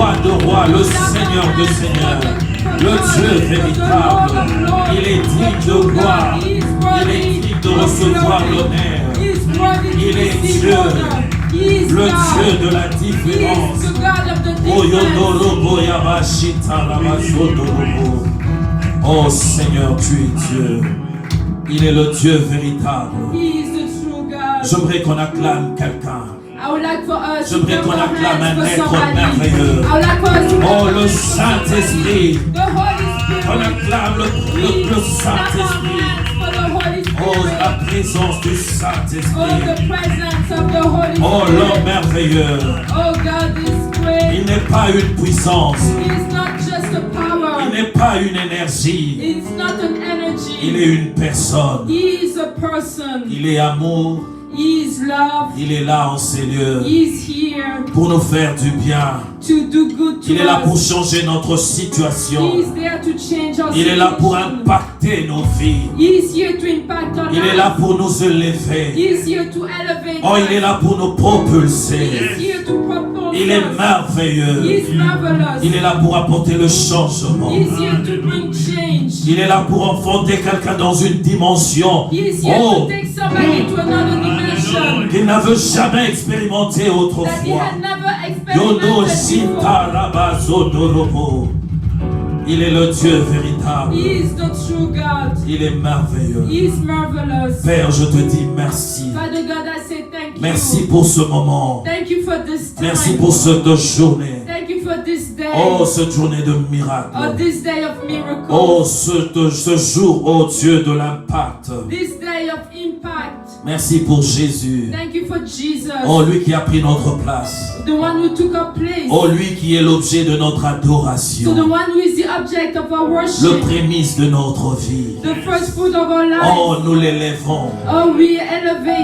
roi de rois, le Seigneur de seigneurs, le Dieu véritable. Il est digne de gloire, il est digne de recevoir l'honneur. Il est Dieu, le Dieu de la différence. Oh Seigneur, tu es Dieu. Il est le Dieu véritable. J'aimerais qu'on acclame quelqu'un. J'aimerais qu'on acclame un être merveilleux. Oh, le Saint-Esprit. On acclame le Saint-Esprit. Oh, la présence du Saint-Esprit. Oh, l'homme merveilleux. Il n'est pas une puissance. Il n'est pas une énergie. Il est une personne. Il est amour. Il est là en ces lieux pour nous faire du bien. Il est là pour changer notre situation. Il est là pour impacter nos vies. Il est là pour nous élever. Oh, il est là pour nous propulser. Il est merveilleux. Il est là pour apporter le changement. Il est là pour enfanter quelqu'un dans une dimension qu'il n'avait jamais expérimenté autrefois. Il est le Dieu véritable. Il est merveilleux. Père, je te dis merci. Merci pour ce moment. Merci pour cette journée. Oh, cette journée de miracle. Oh, ce jour, oh Dieu de l'impact. Merci pour Jésus. Oh, lui qui a pris notre place. Oh, lui qui est l'objet de notre adoration. Le prémisse de notre vie. Oh, nous l'élèvons.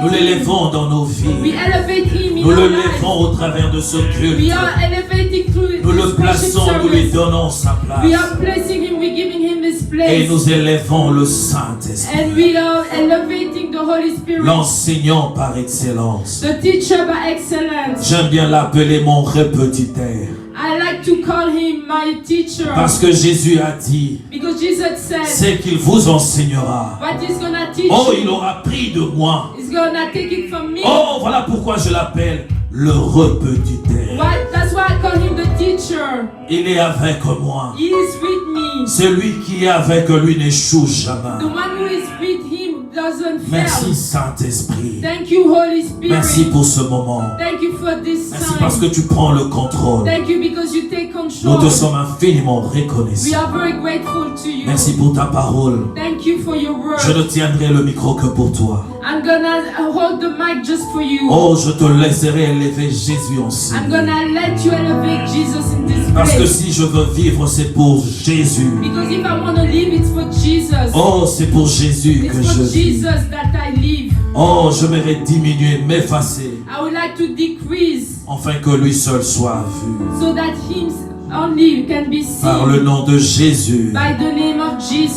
Nous l'élèvons dans nos vies. Nous le lèvons au travers de ce culte. Nous le plaçons, nous lui donnons sa place. Et nous élevons le Saint-Esprit. L'enseignant par excellence. J'aime bien l'appeler mon répétiteur. Parce que Jésus a dit, c'est qu'il vous enseignera. Oh, il aura pris de moi. Oh, voilà pourquoi je l'appelle le répétiteur. Il est avec moi. Celui qui est avec lui n'échoue jamais. Merci Saint-Esprit. Merci pour ce moment. Merci parce que tu prends le contrôle. Nous te sommes infiniment reconnaissants. Merci pour ta parole. Je ne tiendrai le micro que pour toi. Oh, je te laisserai élever Jésus en ciel. Parce que si je veux vivre, c'est pour Jésus. Oh, c'est pour Jésus que je vis. Oh, je m'aimerais diminuer, m'effacer. Afin que lui seul soit vu. Par le nom de Jésus.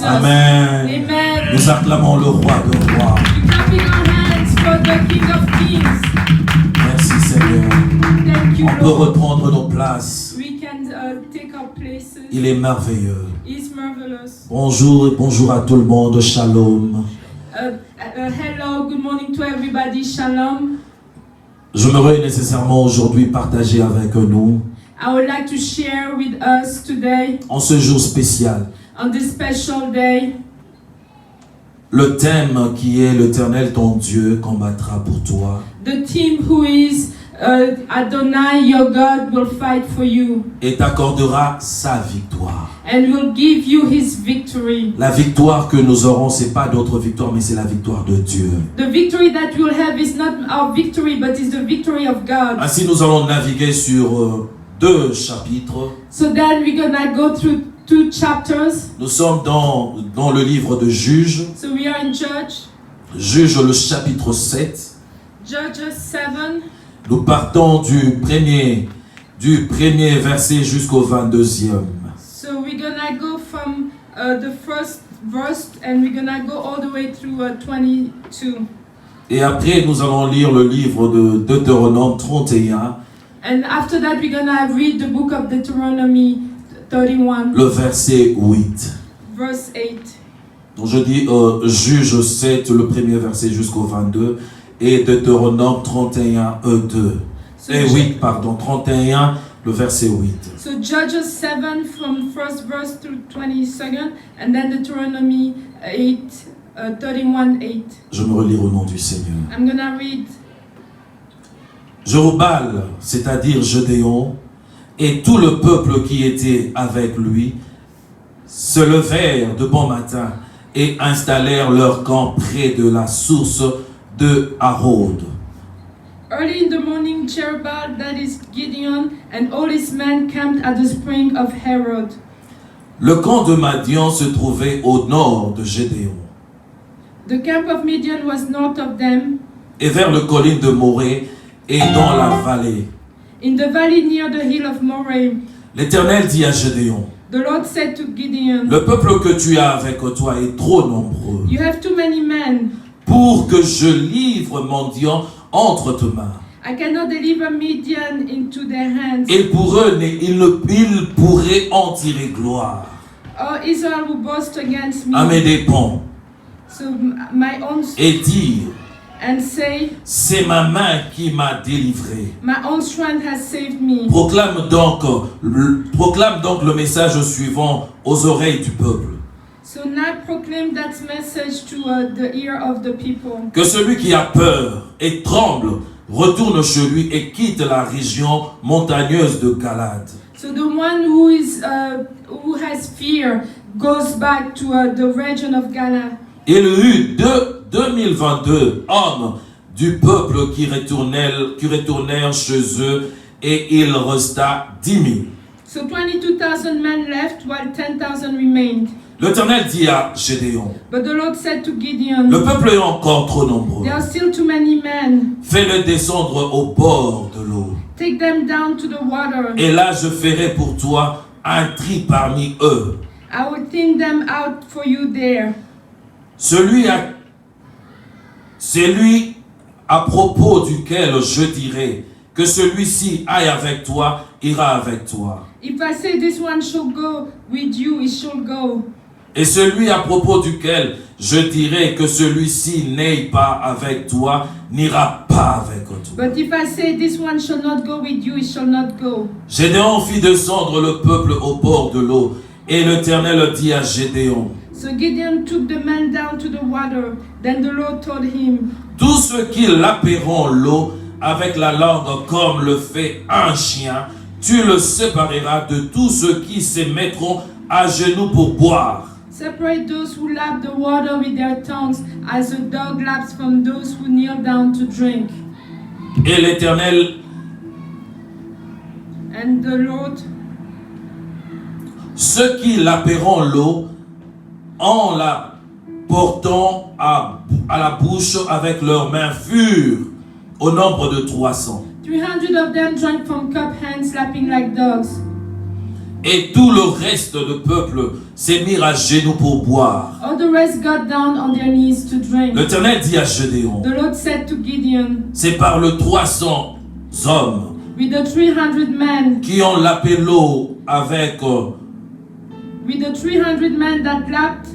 Amen. Nous acclamons le roi de rois. Merci Seigneur. On peut reprendre nos places. Il est merveilleux. Bonjour et bonjour à tout le monde. Shalom. Hello, good morning to everybody. Shalom. J'aimerais nécessairement aujourd'hui partager avec nous. I would like to share with us today, en ce jour spécial, on this special day, le thème qui est l'Éternel ton Dieu combattra pour toi. The theme who is Adonai your God will fight for you. Et t'accordera sa victoire. And will give you his victory. La victoire que nous aurons, c'est pas d'autre victoire, mais c'est la victoire de Dieu. The victory that we'll have is not our victory, but is the victory of God. Ainsi, nous allons naviguer sur 2 chapitres. So then we're gonna go through 2 chapters. Nous sommes dans le livre de Juges. So we are in Juges, le chapitre 7. Judges 7. Nous partons du premier verset jusqu'au 22e. So we're gonna go from the first verse and we're gonna go all the way through 22. Et après, nous allons lire le livre de Deutéronome 31. And after that, we're gonna read the book of Deuteronomy 31, le verset 8. verse 8. Donc je dis Juge 7, le premier verset jusqu'au 22, et Deutéronome 31, 2. Et 8, pardon, 31, le verset 8. So Judges 7 from first verse to 22nd, and then Deuteronomy 8, 31, 8. Je me relis au nom du Seigneur. I'm gonna read. Jerubbaal, c'est-à-dire Gédéon, et tout le peuple qui était avec lui, se levèrent de bon matin et installèrent leur camp près de la source de Harod. Early in the morning, Jerubbaal, that is Gideon, and all his men camped at the spring of Harod. Le camp de Madian se trouvait au nord de Gédéon. The camp of Midian was north of them, et vers le colline de Morée et dans la vallée. in the valley near the hill of Moreh. L'Éternel dit à Gédéon, The Lord said to Gideon, le peuple que tu as avec toi est trop nombreux You have too many men. pour que je livre Madian entre tes mains. I cannot deliver Midian into their hands. Et pour eux, ils pourraient en tirer gloire Or Israel will boast against me. à mes dépens So my own et dire, and say, c'est ma main qui m'a délivré. my own strength has saved me. Proclame donc le message suivant aux oreilles du peuple. So now proclaim that message to the ear of the people. Que celui qui a peur et tremble retourne chez lui et quitte la région montagneuse de Galade. So the one who has fear goes back to the region of Ghana. Il y eut 2022 hommes du peuple qui retournèrent chez eux et il resta 10 000. So 22,000 men left while 10,000 remained. L'Éternel dit à Gédéon, But the Lord said to Gideon, le peuple est encore trop nombreux. there are still too many men. Fais-le descendre au bord de l'eau. Take them down to the water. Et là, je ferai pour toi un tri parmi eux. I will thin them out for you there. Celui à propos duquel je dirai que celui-ci aille avec toi, ira avec toi. If I say this one shall go with you, it shall go. Et celui à propos duquel je dirai que celui-ci n'aille pas avec toi, n'ira pas avec toi. But if I say this one shall not go with you, it shall not go. Gédéon fit descendre le peuple au bord de l'eau, et l'Éternel dit à Gédéon, So Gideon took the men down to the water. Then the Lord told him, tous ceux qui laperont l'eau avec la langue comme le fait un chien, tu le sépareras de tous ceux qui se mettront à genoux pour boire. Separate those who lap the water with their tongues, as a dog laps from those who kneel down to drink. Et l'Éternel, And the Lord, ceux qui laperont l'eau, en la portant à la bouche avec leurs mains, furent au nombre de 300. 300 of them drank from cup hands, lapping like dogs. Et tout le reste du peuple s'est mis à genoux pour boire. All the rest got down on their knees to drink. L'Éternel dit à Gédéon, The Lord said to Gideon, c'est par le 300 hommes with the 300 men, qui ont lapé l'eau avec with the 300 men that lapped,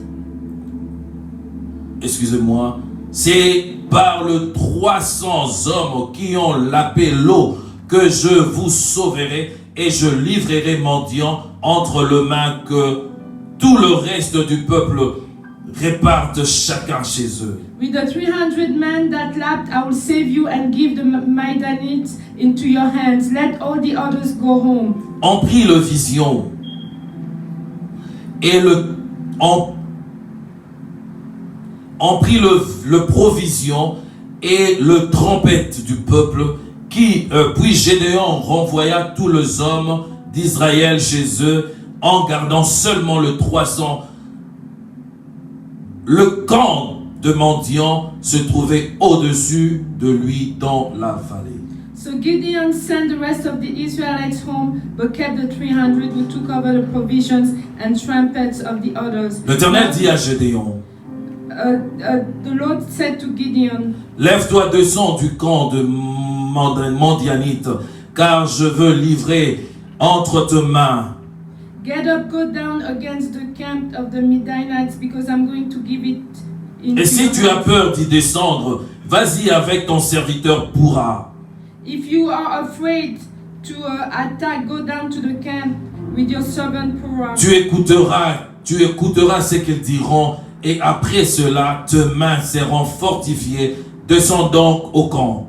excusez-moi, c'est par le 300 hommes qui ont lapé l'eau que je vous sauverai et je livrerai Madian entre les mains que tout le reste du peuple répartent chacun chez eux. with the 300 men that lapped, I will save you and give the Midianites into your hands. Let all the others go home. On prit le vision et on prit le provision et le trompette du peuple puis Gédéon renvoya tous les hommes d'Israël chez eux en gardant seulement le 300. Le camp de Madian se trouvait au-dessus de lui dans la vallée. So Gideon sent the rest of the Israelites home, but kept the 300 who took over the provisions and trumpets of the others. L'Éternel dit à Gédéon, The Lord said to Gideon, lève-toi, descends du camp de Madianites, car je veux livrer entre tes mains. Get up, go down against the camp of the Midianites, because I'm going to give it into Et si your tu as hands. peur d'y descendre, vas-y avec ton serviteur Pourra. If you are afraid to attack, go down to the camp with your servant Purah. Tu écouteras ce qu'ils diront, et après cela, tes mains seront fortifiées. Descends donc au camp.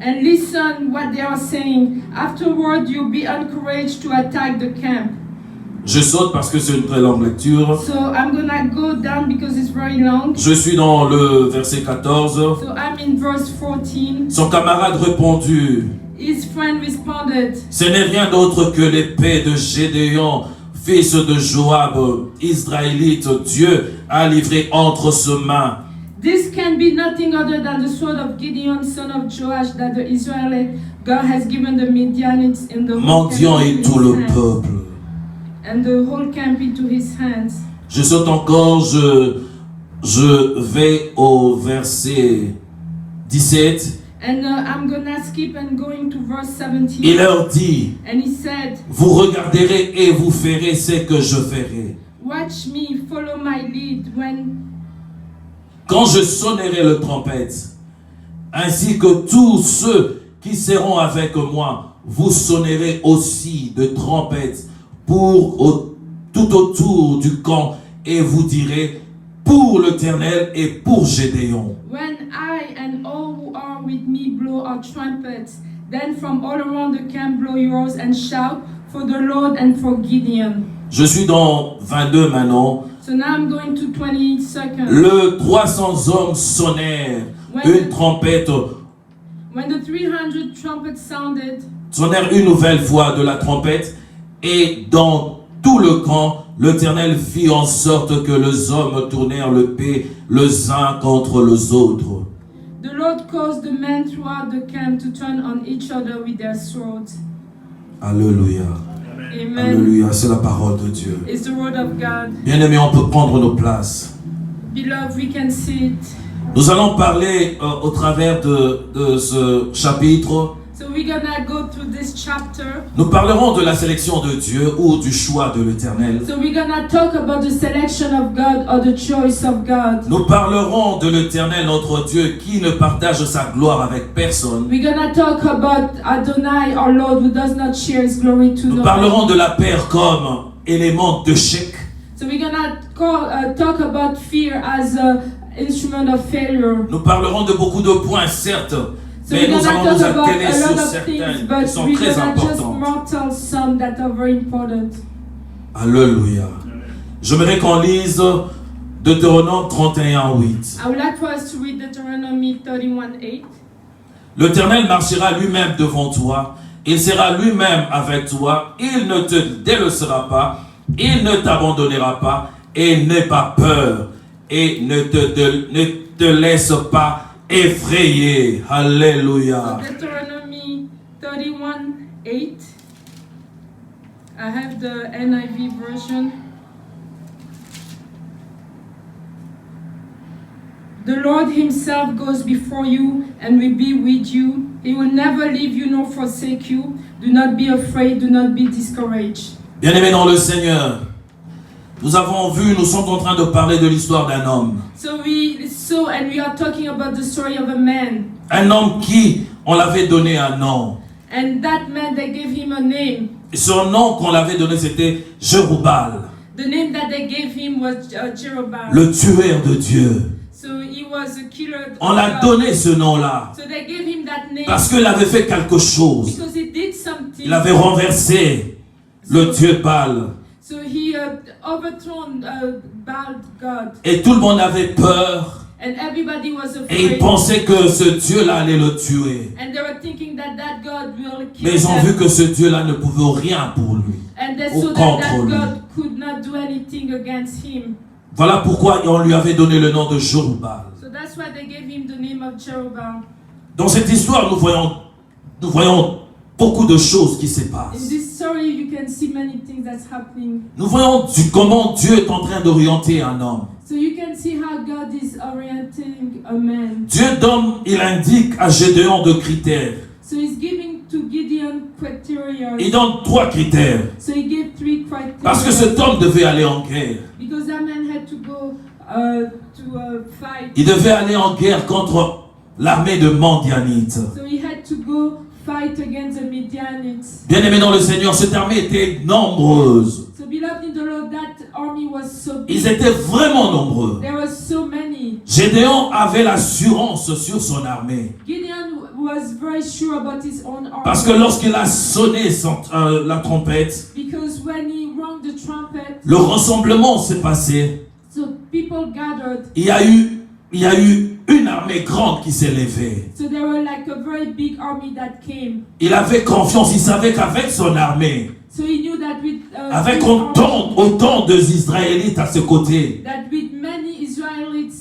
And listen what they are saying. Afterward, you'll be encouraged to attack the camp. Je saute parce que c'est une très longue lecture. So I'm gonna go down because it's very long. Je suis dans le verset 14. So I'm in verse 14. Son camarade répondit, His friend responded, ce n'est rien d'autre que l'épée de Gédéon, fils de Joab, israélite. Dieu a livré entre ses mains. this can be nothing other than the sword of Gideon, son of Joash, that the Israelite God has given the Midianites in the whole Mendiant camp et into tout his le hands. peuple. And the whole camp into his hands. Je saute encore, je vais au verset 17. And I'm gonna skip and going to verse 17. Il leur dit, And he said, vous regarderez et vous ferez ce que je ferai. watch me, follow my lead when Quand je sonnerai le trompette, ainsi que tous ceux qui seront avec moi, vous sonnerez aussi de trompette tout autour du camp, et vous direz, pour l'Éternel et pour Gédéon. when I and all who are with me blow our trumpets, then from all around the camp blow yours and shout for the Lord and for Gideon. Je suis dans 22 maintenant. So now I'm going to 20 seconds. Le 300 hommes sonnèrent une trompette, When the 300 trumpets sounded, sonnèrent une nouvelle fois de la trompette, et dans tout le camp, l'Éternel fit en sorte que les hommes tournèrent l'épée les uns contre les autres. the Lord caused the men throughout the camp to turn on each other with their swords. Alléluia. Amen. Alléluia, c'est la parole de Dieu. It's the word of God. Bien-aimés, on peut prendre nos places. Beloved, we can see it. Nous allons parler au travers de ce chapitre. So we're gonna go through this chapter. Nous parlerons de la sélection de Dieu ou du choix de l'Éternel. So we're gonna talk about the selection of God or the choice of God. Nous parlerons de l'Éternel, notre Dieu, qui ne partage sa gloire avec personne. We're gonna talk about Adonai, our Lord, who does not share his glory to Nous no parlerons one. de la peur comme élément d'échec. So we're gonna talk about fear as an instrument of failure. Nous parlerons de beaucoup de points, certes, So mais we're nous gonna allons nous talk about atteler a sur lot of certains things, qui but sont we're très gonna just importants. mortal some that are very important. Alléluia. J'aimerais qu'on lise Deutéronome 31:8. I would like for us to read Deuteronomy 31:8. L'Éternel marchera lui-même devant toi, il sera lui-même avec toi, il ne te délaissera pas, il ne t'abandonnera pas, et n'aie pas peur, et ne te laisse pas effrayer. Alléluia. So Deuteronomy 31:8. I have the NIV version. The Lord himself goes before you and will be with you. He will never leave you nor forsake you. Do not be afraid, do not be discouraged. Bien-aimés dans le Seigneur, nous sommes en train de parler de l'histoire d'un homme. So we are talking about the story of a man. Un homme qui, on l'avait donné un nom. And that man, they gave him a name. Et son nom qu'on l'avait donné, c'était Jéroboam, The name that they gave him was Jeroboam. le tueur de Dieu. So he was a killer. On l'a donné ce nom-là So they gave him that name parce qu'il avait fait quelque chose. because he did something. Il avait renversé le Dieu Baal. So he overthrown Baal God, Et tout le monde avait peur. and everybody was Et ils afraid. pensaient que ce Dieu-là allait le tuer. And they were thinking that God will kill Mais ils ont them. vu que ce Dieu-là ne pouvait rien pour lui. And they au saw that contre lui. God could not do anything against him. Voilà pourquoi on lui avait donné le nom de Jéroboam. So that's why they gave him the name of Jeroboam. Dans cette histoire, nous voyons beaucoup de choses qui se In passent. this story, you can see many things that's happening. Nous voyons comment Dieu est en train d'orienter un homme. So you can see how God is orienting a man. Dieu donne, il indique à Gédéon de critères. So he's giving to Gideon criteria. Il donne 3 critères. So he gave 3 criteria. Parce que cet homme devait aller en guerre. Because that man had to go to fight. Il devait aller en guerre contre l'armée de Midianites. So he had to go fight against the Midianites. Bien-aimés dans le Seigneur, cette armée était nombreuse. So beloved in the Lord, that army was so big. Ils étaient vraiment nombreux. There were so many. Gédéon avait l'assurance sur son armée. Gideon was very sure about his own army. Parce que lorsqu'il a sonné la trompette, Because when he rang the trumpet, le rassemblement s'est passé. so people gathered. Il y a eu une armée grande qui s'est levée. So there were like a very big army that came. Il avait confiance, il savait qu'avec son armée, So he knew that with avec his army, autant d'Israélites à ses côtés, that with many Israelites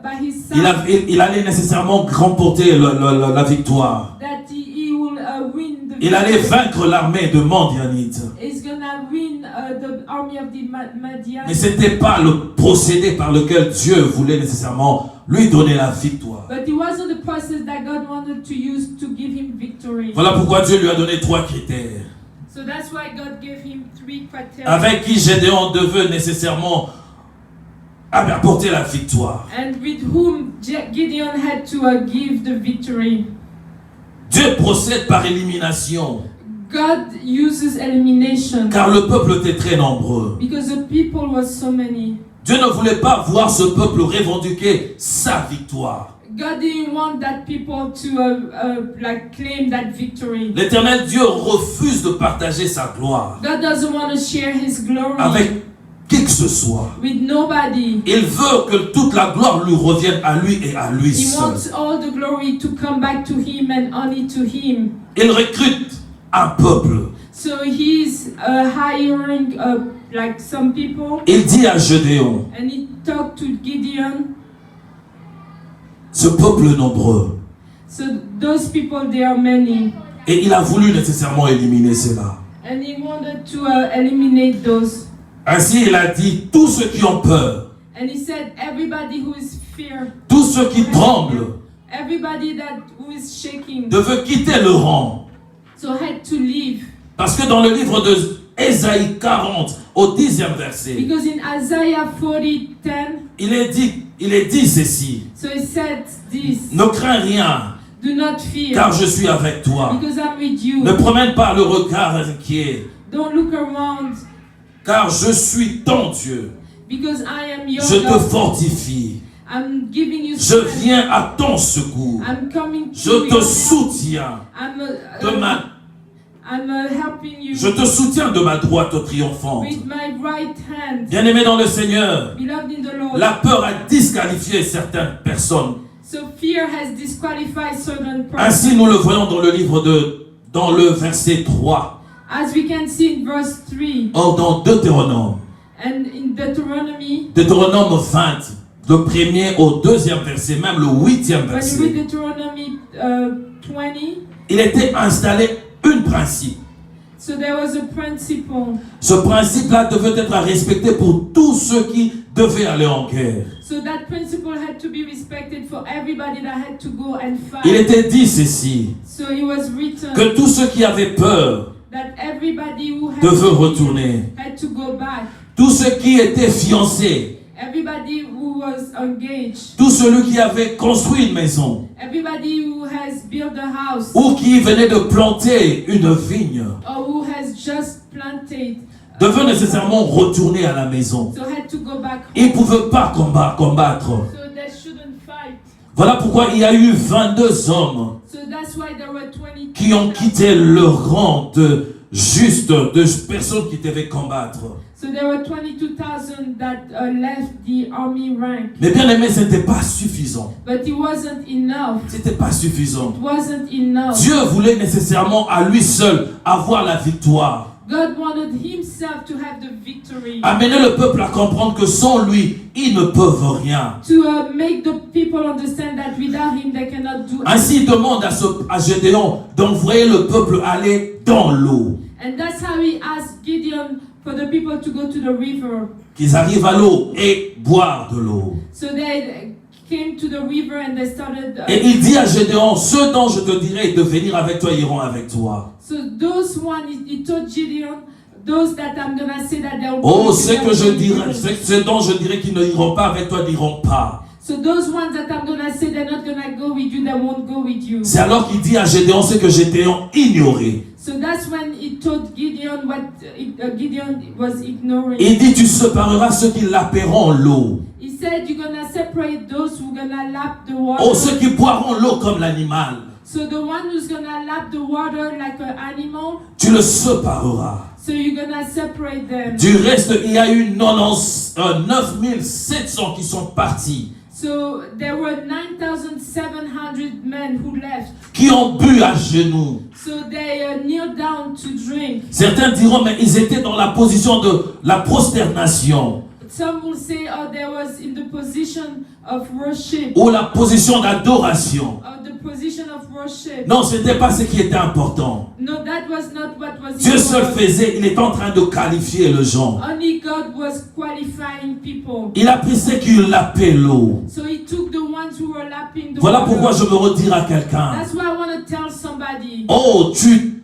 by his side, il allait nécessairement remporter la victoire. that he will win the Il allait vaincre l'armée de Midianites. He's gonna win the army of the Midianites. Mais ce n'était pas le procédé par lequel Dieu voulait nécessairement lui donner la victoire. But it wasn't the process that God wanted to use to give him victory. Voilà pourquoi Dieu lui a donné 3 critères. So that's why God gave him 3 criteria. Avec qui Gédéon devait nécessairement apporter la victoire. And with whom Gideon had to give the victory. Dieu procède par élimination. God uses elimination. Car le peuple était très nombreux. Because the people were so many. Dieu ne voulait pas voir ce peuple revendiquer sa victoire. God didn't want that people to claim that victory. L'Éternel Dieu refuse de partager sa gloire God doesn't want to share his glory avec qui que ce soit. with nobody. Il veut que toute la gloire lui revienne à lui et à lui He seul. wants all the glory to come back to him and only to him. Il recrute un peuple. So he's hiring like some people, Il dit à Gédéon, and he talked to Gideon. ce peuple nombreux. So those people, there are many, Et il a voulu nécessairement éliminer cela. and he wanted to eliminate those. Ainsi, il a dit, tous ceux qui ont peur, And he said, everybody who is fear, tous ceux qui tremblent, everybody who is shaking, devaient quitter le rang. so had to leave. Parce que dans le livre de Ésaïe 40, au 10e verset, Because in Isaiah 40:10, il est dit ceci, so he said this: ne crains rien, do not fear, car je suis avec toi. because I'm with you. Ne promène pas le regard inquiet, Don't look around, car je suis ton Dieu. because I am your Je te God. fortifie. I'm giving you Je strength. viens à ton secours. I'm coming to Je you. te soutiens helping you je te soutiens de ma droite triomphante. with my right hand. Bien-aimé dans le Seigneur, Beloved in the Lord. la peur a disqualifié certaines personnes. So fear has disqualified certain persons. Ainsi, nous le voyons dans le verset 3. As we can see in verse 3, Or, dans Deutéronome. and in Deuteronomy, Deutéronome 20, le premier au 2e verset, même le 8e when you read verset. Deuteronomy 20, Il était installé un principe. so there was a principle. Ce principe-là devait être respecté pour tous ceux qui devaient aller en guerre. So that principle had to be respected for everybody that had to go and fight. Il était dit ceci, So it was written que tous ceux qui avaient peur that everybody who had devaient retourner. had to go back. Tous ceux qui étaient fiancés, Everybody who was engaged, tous ceux qui avaient construit une maison, everybody who has built a house, ou qui venaient de planter une vigne, or who has just planted, devaient nécessairement retourner à la maison. so had to go back Ils ne home. pouvaient pas combattre. So they shouldn't fight. Voilà pourquoi il y a eu 22 hommes So that's why there were 22 qui ont quitté le rang de personnes qui devaient combattre. So there were 22,000 that left the army rank. Mais bien aimé, ce n'était pas suffisant. But it wasn't enough. C'était pas suffisant. It wasn't enough. Dieu voulait nécessairement à lui seul avoir la victoire. God wanted himself to have the victory. Amener le peuple à comprendre que sans lui, ils ne peuvent rien. To make the people understand that without him they cannot do Ainsi, il demande à Gédéon d'envoyer le peuple aller dans l'eau. And that's how he asked Gideon for the people to go to the river. Qu'ils arrivent à l'eau et boire de l'eau. So they came to the river and they started. Et il dit à Gédéon, ceux dont je te dirai de venir avec toi iront avec toi. So those one, he told Gideon, those that I'm gonna say that they'll. Oh, ceux dont je dirai qu'ils ne iront pas avec toi n'iront pas. So those ones that I'm gonna say they're not gonna go with you, they won't go with you. C'est alors qu'il dit à Gédéon ce que Gédéon ignorait. So that's when he told Gideon what Gideon was ignoring. Il dit, tu sépareras ceux qui laperont l'eau. He said you're gonna separate those who gonna lap the water. Oh, ceux qui boiront l'eau comme l'animal. So the one who's gonna lap the water like an animal. Tu le sépareras. So you're gonna separate them. Du reste, il y a eu 9700 qui sont partis. So there were 9,700 men who left. Qui ont bu à genoux. So they kneeled down to drink. Certains diront, mais ils étaient dans la position de la prosternation. Some will say, oh, they was in the position of worship. Ou la position d'adoration. The position of worship. Non, ce n'était pas ce qui était important. No, that was not what was Dieu seul important. faisait, il est en train de qualifier le gens. Only God was qualifying people. Il a pris ceux qui lapaient l'eau. So he took the ones who were lapping the Voilà water. pourquoi je me redire à quelqu'un. That's why I want to tell somebody. Oh, tu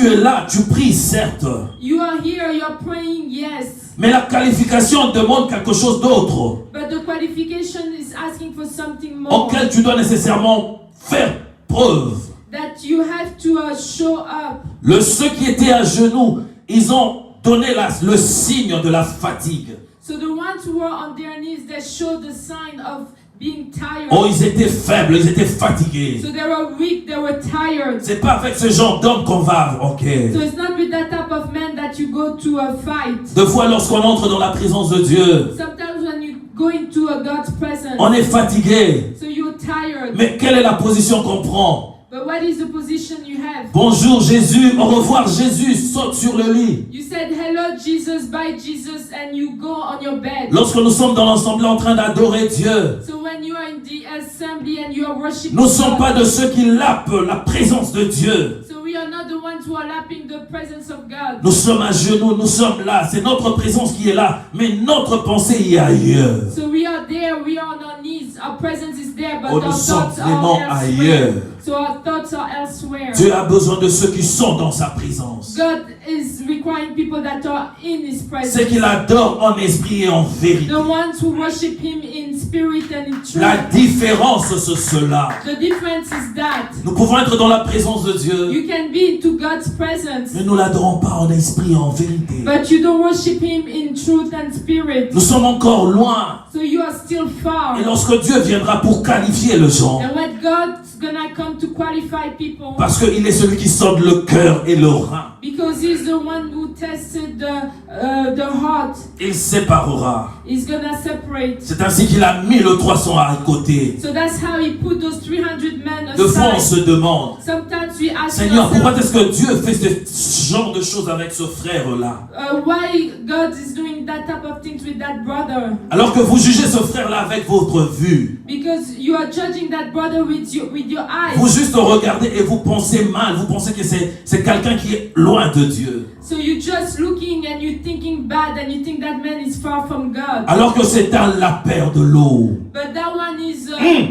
es là, tu pries, certes. You are here, you're praying, yes. Mais la qualification demande quelque chose d'autre. But the qualification is asking for something more. Auquel tu dois nécessairement faire preuve. That you have to show up. Ceux qui étaient à genoux, ils ont donné le signe de la fatigue. So the ones who were on their knees, they showed the sign of being tired. Oh, ils étaient faibles, ils étaient fatigués. So they were weak, they were tired. C'est pas avec ce genre d'homme qu'on va, ok. So it's not with that type of man that you go to a fight. Deux fois lorsqu'on entre dans la présence de Dieu, Sometimes when you go into a God's presence, on est fatigué. so you're tired. Mais quelle est la position qu'on prend? But what is the position you have? Bonjour Jésus, au revoir Jésus, saute sur le lit. You said hello Jesus, bye Jesus, and you go on your bed. Lorsque nous sommes dans l'assemblée en train d'adorer Dieu, So when you are in the assembly and you are worshiping nous ne sommes God, pas de ceux qui lapent la présence de Dieu. so we are not the ones who are lapping the presence of God. Nous sommes à genoux, nous sommes là, c'est notre présence qui est là, mais notre pensée y est ailleurs. So we are there, we are on our knees, our presence is there, but Oh, our nous sommes thoughts vraiment are ailleurs. elsewhere. So our thoughts are elsewhere. Dieu a besoin de ceux qui sont dans sa présence. God is requiring people that are in His presence. Ceux qui l'adorent en esprit et en vérité. The ones who worship Him in spirit and in truth. La différence, c'est cela. The difference is that Nous pouvons être dans la présence de Dieu, you can be into God's presence, mais nous ne l'adorons pas en esprit et en vérité. but you don't worship Him in truth and spirit. Nous sommes encore loin. So you are still far. Et lorsque Dieu viendra pour qualifier le gens, And when God's gonna come to qualify people, parce qu'il est celui qui sonde le cœur et le rein, because He's the one who tested the heart, il séparera. He's gonna separate. C'est ainsi qu'il a mis le 300 à côté. So that's how He put those 300 men De fois, on aside. se demande, Sometimes we ask Seigneur, pourquoi ourselves, est-ce que Dieu fait ce genre de choses avec ce frère-là? why God is doing that type of things with that brother? Alors que vous jugez ce frère-là avec votre vue. Because you are judging that brother with your eyes. Vous juste regardez et vous pensez mal. Vous pensez que c'est quelqu'un qui est loin de Dieu. So you're just looking and you're thinking bad and you think that man is far from God. Alors que c'est un lapeur de l'eau. But that one is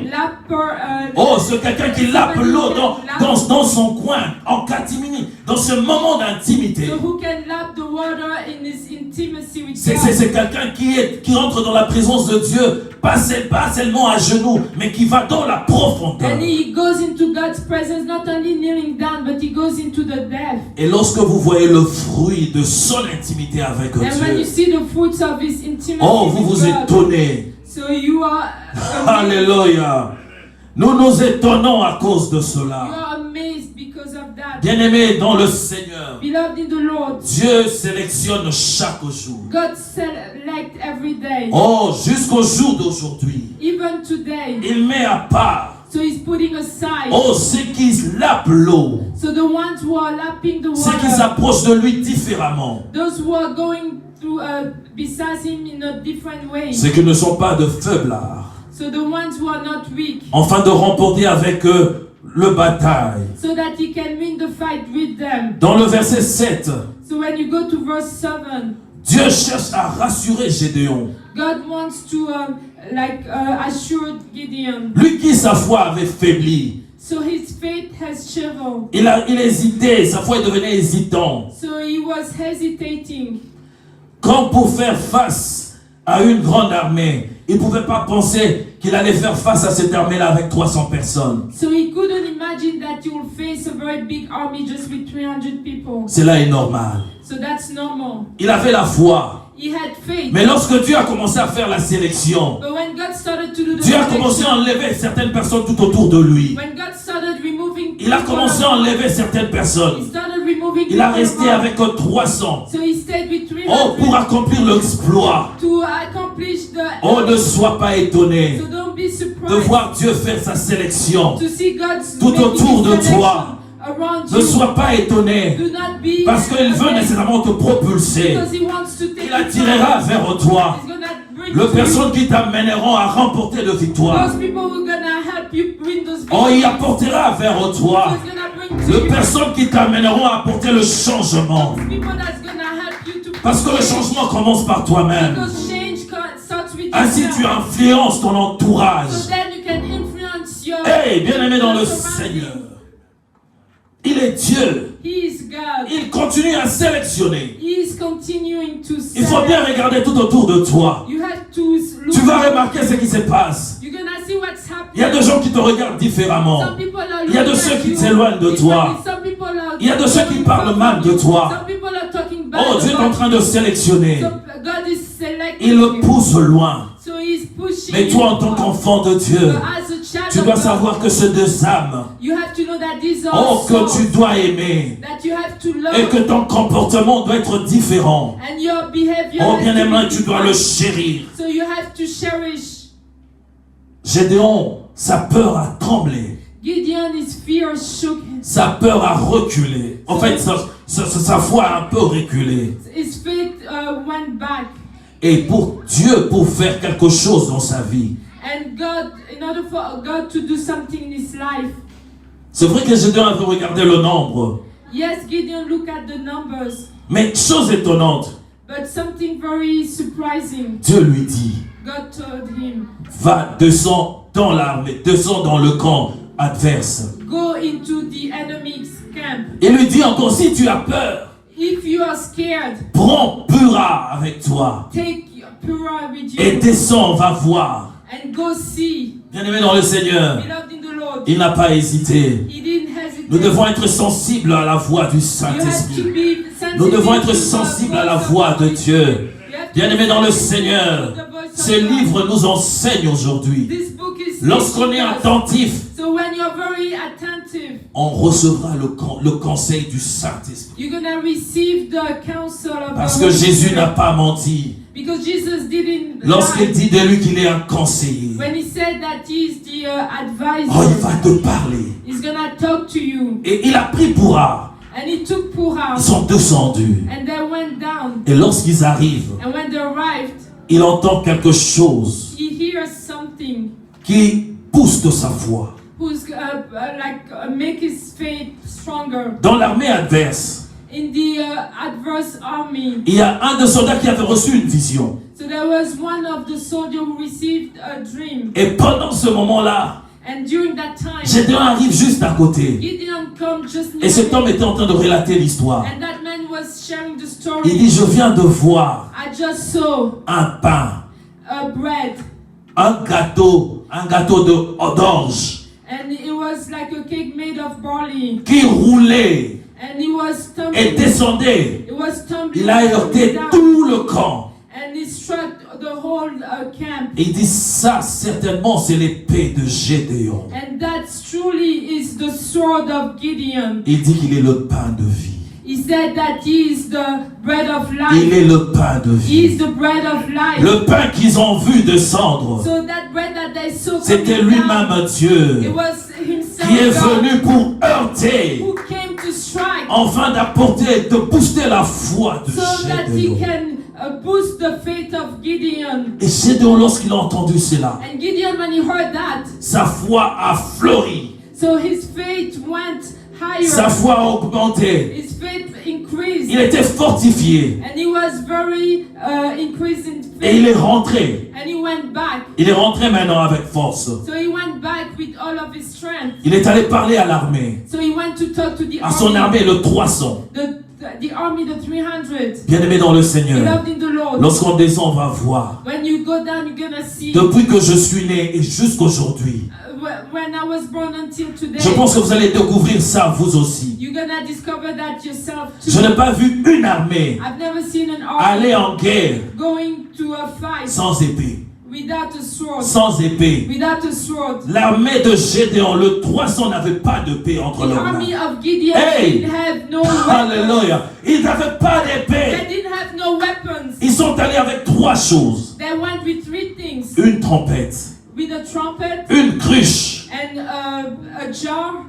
lapper. Oh, c'est quelqu'un qui lape l'eau dans son coin, en catimini, dans ce moment d'intimité. So who can lap the water in his intimacy with C'est God? quelqu'un qui entre dans la présence de Dieu, pas seulement à genoux, mais qui va dans la profondeur. And he goes into God's presence, not only kneeling down, but he goes into the depth. Et lorsque vous voyez le fruit de son intimité avec And when you Dieu, see the fruits of his intimacy oh, vous with vous God, étonnez. so you are Alléluia. Nous nous étonnons à cause de you cela. are amazed because of that. Bien-aimés dans le Seigneur, Beloved in the Lord, Dieu sélectionne chaque jour. God select every day, Oh, jusqu'au jour d'aujourd'hui, even today. il met à part, So he's putting aside. oh, ceux qui lapent l'eau, So the ones who are lapping the ceux qui water, s'approchent de lui différemment, those who are going to beside him in a different way. ceux qui ne sont pas de faiblards, So the ones who are not weak, afin de remporter avec eux le bataille. so that he can win the fight with them. Dans le verset 7, So when you go to verse 7, Dieu cherche à rassurer Gédéon. God wants to assure Gideon. Lui qui sa foi avait faibli. So his faith has shriveled. Il hésitait, sa foi devenait hésitante. So he was hesitating. Comme pour faire face à une grande armée, il ne pouvait pas penser qu'il allait faire face à cette armée-là avec 300 personnes. So he couldn't imagine that he would face a very big army just with 300 people. Cela est normal. So that's normal. Il avait la foi. He had faith. Mais lorsque Dieu a commencé à faire la sélection, But when God started to do the Dieu a commencé à enlever certaines personnes tout autour de lui. when God started removing Il a commencé à enlever certaines he personnes. started removing Il a people resté around. avec 300. So he stayed with 300 Oh, pour accomplir l'exploit. to accomplish the Oh, ne sois pas étonné so don't be de surprised voir Dieu faire sa sélection. to see God's tout making autour de his selection toi. around Ne you. sois pas étonné Do not be parce qu'il veut afraid, nécessairement te propulser. because he wants to take Il attirera vers toi He's gonna bring les to personnes qui t'amèneront à remporter de you victoire. those people who are gonna help you win those Oh, il victories. apportera vers toi He's gonna bring to les you personnes qui t'amèneront à apporter le changement. those people that's gonna help you to Parce que le changement commence par toi-même. because change starts with Ainsi, tu yourself. influences ton entourage. So then you can influence your Hey, bien-aimé dans le surroundings. Seigneur, il est Dieu. He is God. Il continue à sélectionner. He is continuing to Il faut bien regarder tout autour de toi. You have to look. Tu vas remarquer ce qui se passe. You're gonna see what's happening. Il y a des gens qui te regardent différemment. Some people are Il y a de looking ceux at qui you s'éloignent de toi. differently. Some people are Il y a de ceux qui going parlent far mal from de you. toi. Some people are talking bad Oh, Dieu est en about train de sélectionner. you. So God is selecting Il you. le pousse loin. So he's pushing Mais toi, en tant you. qu'enfant de Dieu, So as a child tu of dois God, savoir que ces deux âmes, you have to know that these are oh, que souls tu dois aimer that you have to love, et que ton comportement doit être différent. and your behavior Oh, has bien to aimé, be tu dois le different. chérir. So you have to cherish. Gédéon, sa peur a tremblé. Gideon, his fear shook. Sa peur a reculé. En fait, sa foi a un peu reculé. His faith went back. Et pour Dieu, pour faire quelque chose dans sa vie, And God, in order for God to do something in his life, c'est vrai que Gédéon avait regardé le nombre. yes, Gideon looked at the numbers, Mais chose étonnante, but something very surprising. Dieu lui dit, God told him, va, descends dans l'armée, descends dans le camp adverse. go into the enemy's camp. Il lui dit encore, si tu as peur, If you are scared, prends Pura avec toi take Purah with et you descends, va voir. and go see. Bien-aimé dans le Seigneur, Beloved in the Lord, il n'a pas hésité. he didn't hesitate. Nous devons être sensibles à la voix du You have to Saint-Esprit. be sensitive Nous devons être to the sensibles à la voice of voix the de Holy Dieu. Spirit. You have to Bien-aimé be dans le sensitive Seigneur, to the voice of ce God. livre nous enseigne aujourd'hui. This book is Lorsqu'on est teaching us. attentif, So when you're very attentive, on recevra le conseil du Saint-Esprit. you're gonna receive the counsel of Parce the que Holy Jésus Spirit. n'a pas menti. Because Jesus didn't Lorsqu'il lie. dit de lui qu'il est un conseiller, When he said that he's the advisor, oh, il va te parler. he's gonna talk to you. Et il a pris Pura. And he took Purah, Ils sont descendus. and they went down. Et lorsqu'ils arrivent, And when they arrived, il entend quelque chose he hears something qui booste sa foi. who's make his faith stronger. Dans l'armée adverse, In the adverse army, il y a un des soldats qui avait reçu une vision. so there was one of the soldiers who received a dream. Et pendant ce moment-là, And during that time, Gédéon arrive juste à côté. Gideon come just near Et cet homme him, était en train de relater l'histoire. and that man was sharing the Il story. dit, je viens de voir I just saw un pain, a bread, un gâteau d'orge and it was like a cake made of barley, qui roulait and it was et tumbling. descendait. It was tumbling Il a heurté down, tout le camp. and it struck the whole camp. Et il dit, ça certainement c'est l'épée de Gédéon. And that truly is the sword of Gideon. Il dit qu'il est le pain de vie. He said that he is the bread of Il life. est le pain de He is vie. the bread of life. Le pain qu'ils ont vu descendre, So that bread that they saw c'était coming down, lui-même it Dieu was himself qui est God, venu pour heurter, who came to strike afin d'apporter, de booster la foi de so that he Gédéon. can boost the faith of Gideon. Et Gédéon, lorsqu'il a entendu cela, And Gideon, when he heard that, sa foi a fleuri. so his faith went higher. Sa foi a augmenté. His faith increased. Il était fortifié. And he was very increased in faith. Et il est rentré. And he went back. Il est rentré maintenant avec force. So he went back with all of his strength. Il est allé parler à l'armée. So he went to talk to the À son armée, le 300. The army, the 300. Bien-aimé dans le Seigneur. Beloved in the Lord. Lorsqu'on descend, on va voir. When you go down, you're gonna see. Depuis que je suis né et jusqu'aujourd'hui. When I was born until today. Je pense que vous allez découvrir ça vous aussi. You're gonna discover that yourself too. Je n'ai pas vu une armée I've never seen an army aller en guerre going to a fight sans épée. without a sword. Sans épée. Without a sword. L'armée de Gédéon, le 300 n'avait pas de paix entre The leurs mains. army of Gideon Hey! didn't have no weapons. Alléluia. Ils n'avaient pas They d'épée. didn't have no weapons. Ils sont allés avec trois choses. They went with three things. Une trompette, With a trumpet une cruche, and a jar.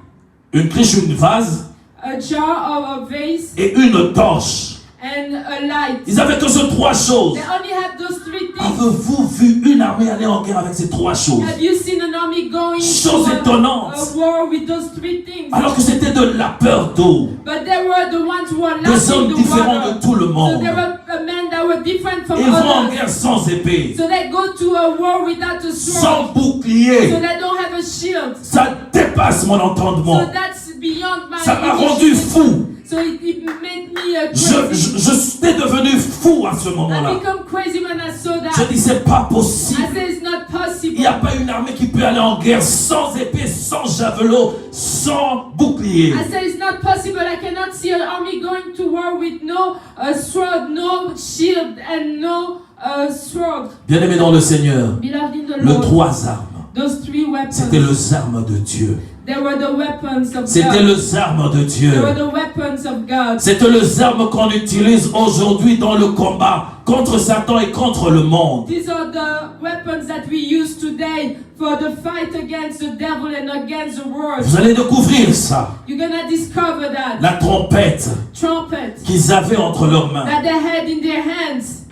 une cruche, une vase A jar or a vase et une torche. and a light. Ils avaient que ces trois choses. They only have those three things. Avez-vous vu une armée aller en guerre avec ces trois choses? Have you seen an army going Chose to étonnante. a war with those three things? Alors que c'était de la peur d'eau. But they were the ones who were Des lacking hommes the différents water. de tout le So monde. there were men that were different from Ils vont en others. guerre sans épée, So they go to a war without a sword. sans So bouclier. they don't have a shield. Ça dépasse mon entendement. So that's beyond my Ça m'a rendu fou. So it made me J'étais devenu fou à ce I moment-là. become crazy when I saw that. Je dis c'est pas I possible. said it's not possible. Il n'y a pas une armée qui peut aller en guerre sans épée, sans javelot, sans bouclier. I said it's not possible. I cannot see an army going to war with no sword, no shield, and no sword. Bien-aimé dans le Seigneur, Beloved in the les Lord, trois armes, those three weapons. c'était les armes de Dieu. They were the weapons of C'était God. les armes de They were Dieu. the weapons of God. C'était les armes qu'on utilise aujourd'hui dans le combat contre Satan et contre le monde. These are the weapons that we use today for the fight against the devil and against the world. Vous allez découvrir ça. You're gonna discover that. La trompette Trumpet qu'ils avaient entre leurs mains. that they had in their hands.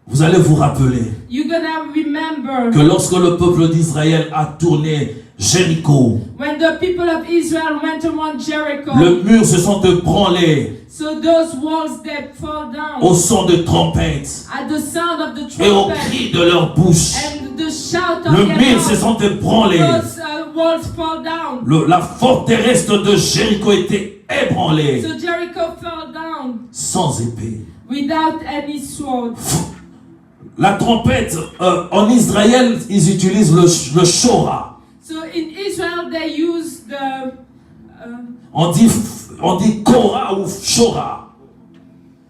Vous allez vous rappeler You're gonna remember que lorsque le peuple d'Israël a tourné Jéricho, when the people of Israel went around Jericho. le mur se sont ébranlés So those walls they fall down au son de trompette at the sound of the et au trumpet cri de leur bouche. and the shout of Le their mur se mouth. sont ébranlés. Those walls fall down. La forteresse de Jéricho était ébranlée So Jericho fell down sans épée. without any sword. La trompette, en Israël, ils utilisent le shora. So in Israel they use the On dit kora ou shora.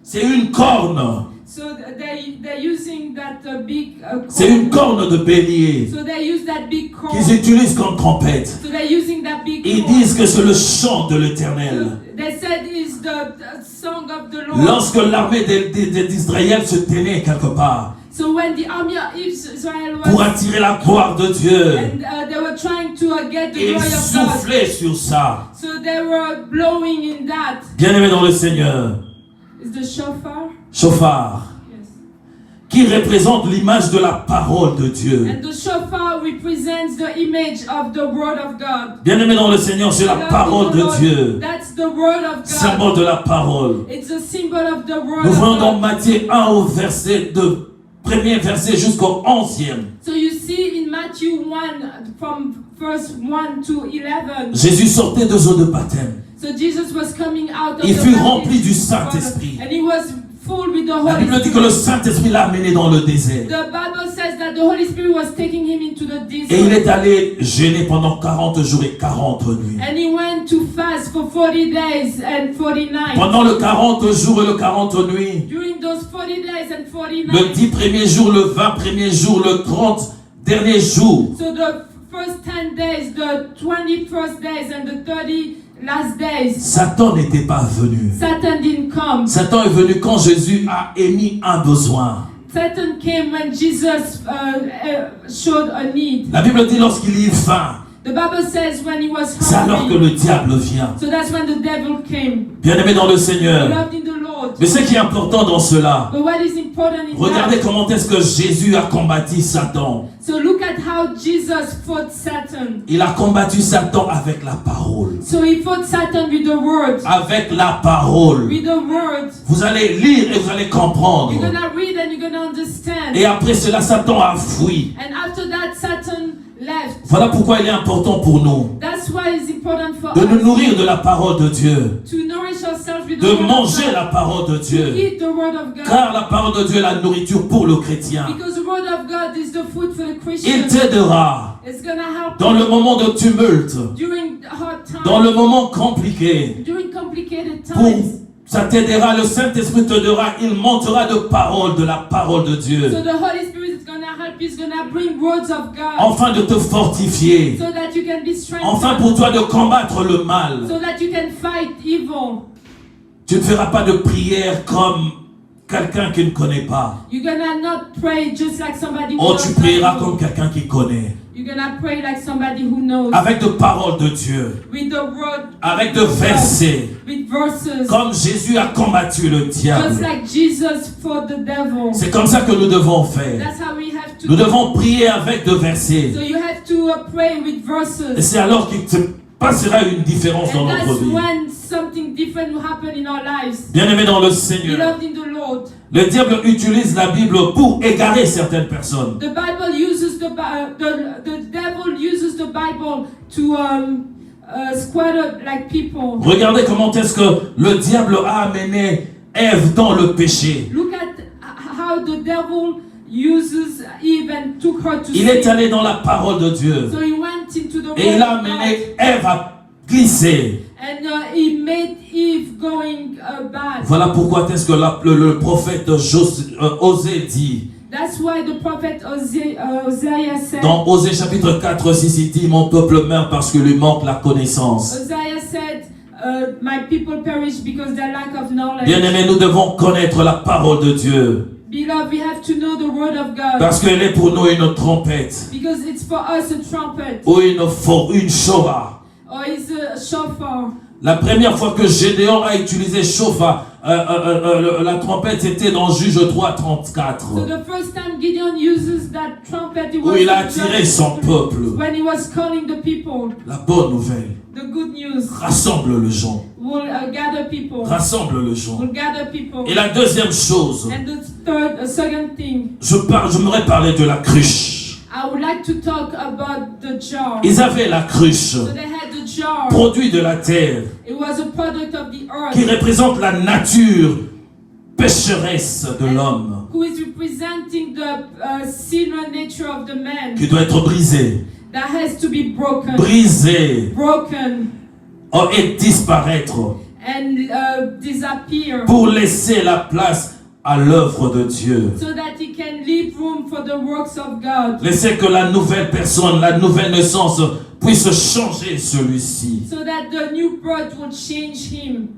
C'est une corne. so they're using that big C'est une corne de bélier so they use that big corn. qu'ils utilisent comme trompette. So they're using that big Ils corn. disent que c'est le chant de l'Éternel. They said it's the song of the Lord. Lorsque l'armée d'Israël se tenait quelque part So when the army of Israel pour was attirer la gloire de Dieu, and they were trying to get the ils glory of God. soufflaient sur ça. So they were blowing in that. Bien-aimé dans le Seigneur, Is the shofar? chauffard, Yes. qui représente l'image de la parole de Dieu. And the shofar represents the image of the word of God. Bien-aimé dans le Seigneur, c'est la Beloved parole in the de Lord, Dieu. that's the word of God. Symbole de la parole. It's a symbol of the word Nous of voyons dans God. Matthieu 1 au verset de premier verset jusqu'au 11e. So you see in Matthew 1 from verse 1 to 11. Jésus sortait de eaux de baptême. So Jesus was coming out of Il the fut baptism rempli du water, Saint-Esprit. and he was full with the La Holy Bible dit que le Spirit. Saint-Esprit l'a amené dans le désert. The Bible says that the Holy Spirit was taking him into the Et il desert. est allé jeûner pendant 40 jours et 40 nuits. And he went to fast for 40 days and 40 nights. Pendant le 40 jours et le 40 nuits, During those 40 days and 40 le nights. 10 premiers jours, le 20 premiers jours, le 30 derniers jours, So the first 10 days, the 21st days, and the 30 last days, Satan n'était pas venu. Satan didn't come. Satan est venu quand Jésus a émis un besoin. Satan came when Jesus showed a need. La Bible dit lorsqu'il y eut faim, The Bible says when he was c'est alors que hungry. le diable vient. So that's when the devil came. Bien-aimé dans le Seigneur, Beloved in the Lord. Mais ce qui est important dans cela, But what is important in regardez that, comment est-ce que Jésus a combattu Satan. so look at how Jesus fought Satan. Il a combattu Satan avec la parole. So he fought Satan with the word. Avec la parole. With the word. Vous allez lire et vous allez comprendre. You're gonna read and you're gonna understand. Et après cela, Satan a fui. And after that, Satan left. Voilà pourquoi il est important pour nous That's why it's important for de nous us nourrir de la parole de Dieu, to nourish ourselves with the de word of manger God, la parole de to Dieu. eat the word of God. Car la parole de Dieu est la nourriture pour le chrétien. Because the word of God is the food for the Il Christian. t'aidera It's gonna help dans le moment de tumulte, during hard times, dans le moment compliqué. during complicated Pour, times. ça t'aidera, le Saint-Esprit te donnera, il montera de la parole de Dieu, So the Holy Spirit is gonna help you, is gonna bring words of God, afin de te fortifier, so that you can be strengthened, enfin pour toi de combattre le mal. so that you can fight evil. Tu ne feras pas de prière comme quelqu'un qui ne connaît pas. You're gonna not pray just like somebody who Oh, does tu not prieras know. comme quelqu'un qui connaît. You're gonna pray like somebody who knows. Avec de paroles de Dieu, With the word, avec de versets, with verses, comme Jésus a combattu le just diable. like Jesus fought the devil. C'est comme ça que nous devons faire. That's how we have to Nous do. devons prier avec de versets. So you have to pray with Et verses. c'est alors qu'il se passera une différence dans And notre that's vie. when something different will happen in our lives. Bien-aimés dans le Seigneur, Beloved in the Lord. le diable utilise la Bible pour égarer certaines personnes. The Bible uses the devil uses the Bible to squatter like people. Regardez comment est-ce que le diable a amené Ève dans le péché. Look at how the devil uses Eve and took her to Il est sin. allé dans la parole de Dieu So he went into the et il word a of God, amené Ève à glisser. and he made Eve going bad. Voilà pourquoi est-ce que le prophète Osée dit, That's why the prophet Isaiah said. dans Osée chapitre 4, 6, il dit, mon peuple meurt parce que lui manque la connaissance. Isaiah said, "My people perish because they lack of knowledge." Bien-aimés, nous devons connaître la parole de Dieu. Beloved, we have to know the word of God, Parce qu'elle est pour nous une trompette, because it's for us a trumpet ou une shofar. or it's a shofar. La première fois que Gédéon a utilisé shofar, la trompette, c'était dans Juge 3, 34. So the first time Gideon uses that trumpet, it Où was il a in attiré Judges son 3, peuple. when he was calling the people. La bonne nouvelle, The good news rassemble le gens. will gather people. Rassemble le gens. Will gather people. Et la deuxième chose, And the second thing, je voudrais parler de la cruche. I would like to talk about the jar. Ils avaient la cruche, So they had the jar. produit de la terre, It was a product of the qui earth, représente la nature pécheresse de l'homme, who is representing the sinful nature of the man qui doit être brisée, that has to be broken, brisée, broken et disparaître, and disappear, pour laisser la place à l'œuvre de Dieu. so that he can leave room for the works of God, Laissez que la nouvelle personne, la nouvelle naissance puisse changer celui-ci. so that the new birth will change him.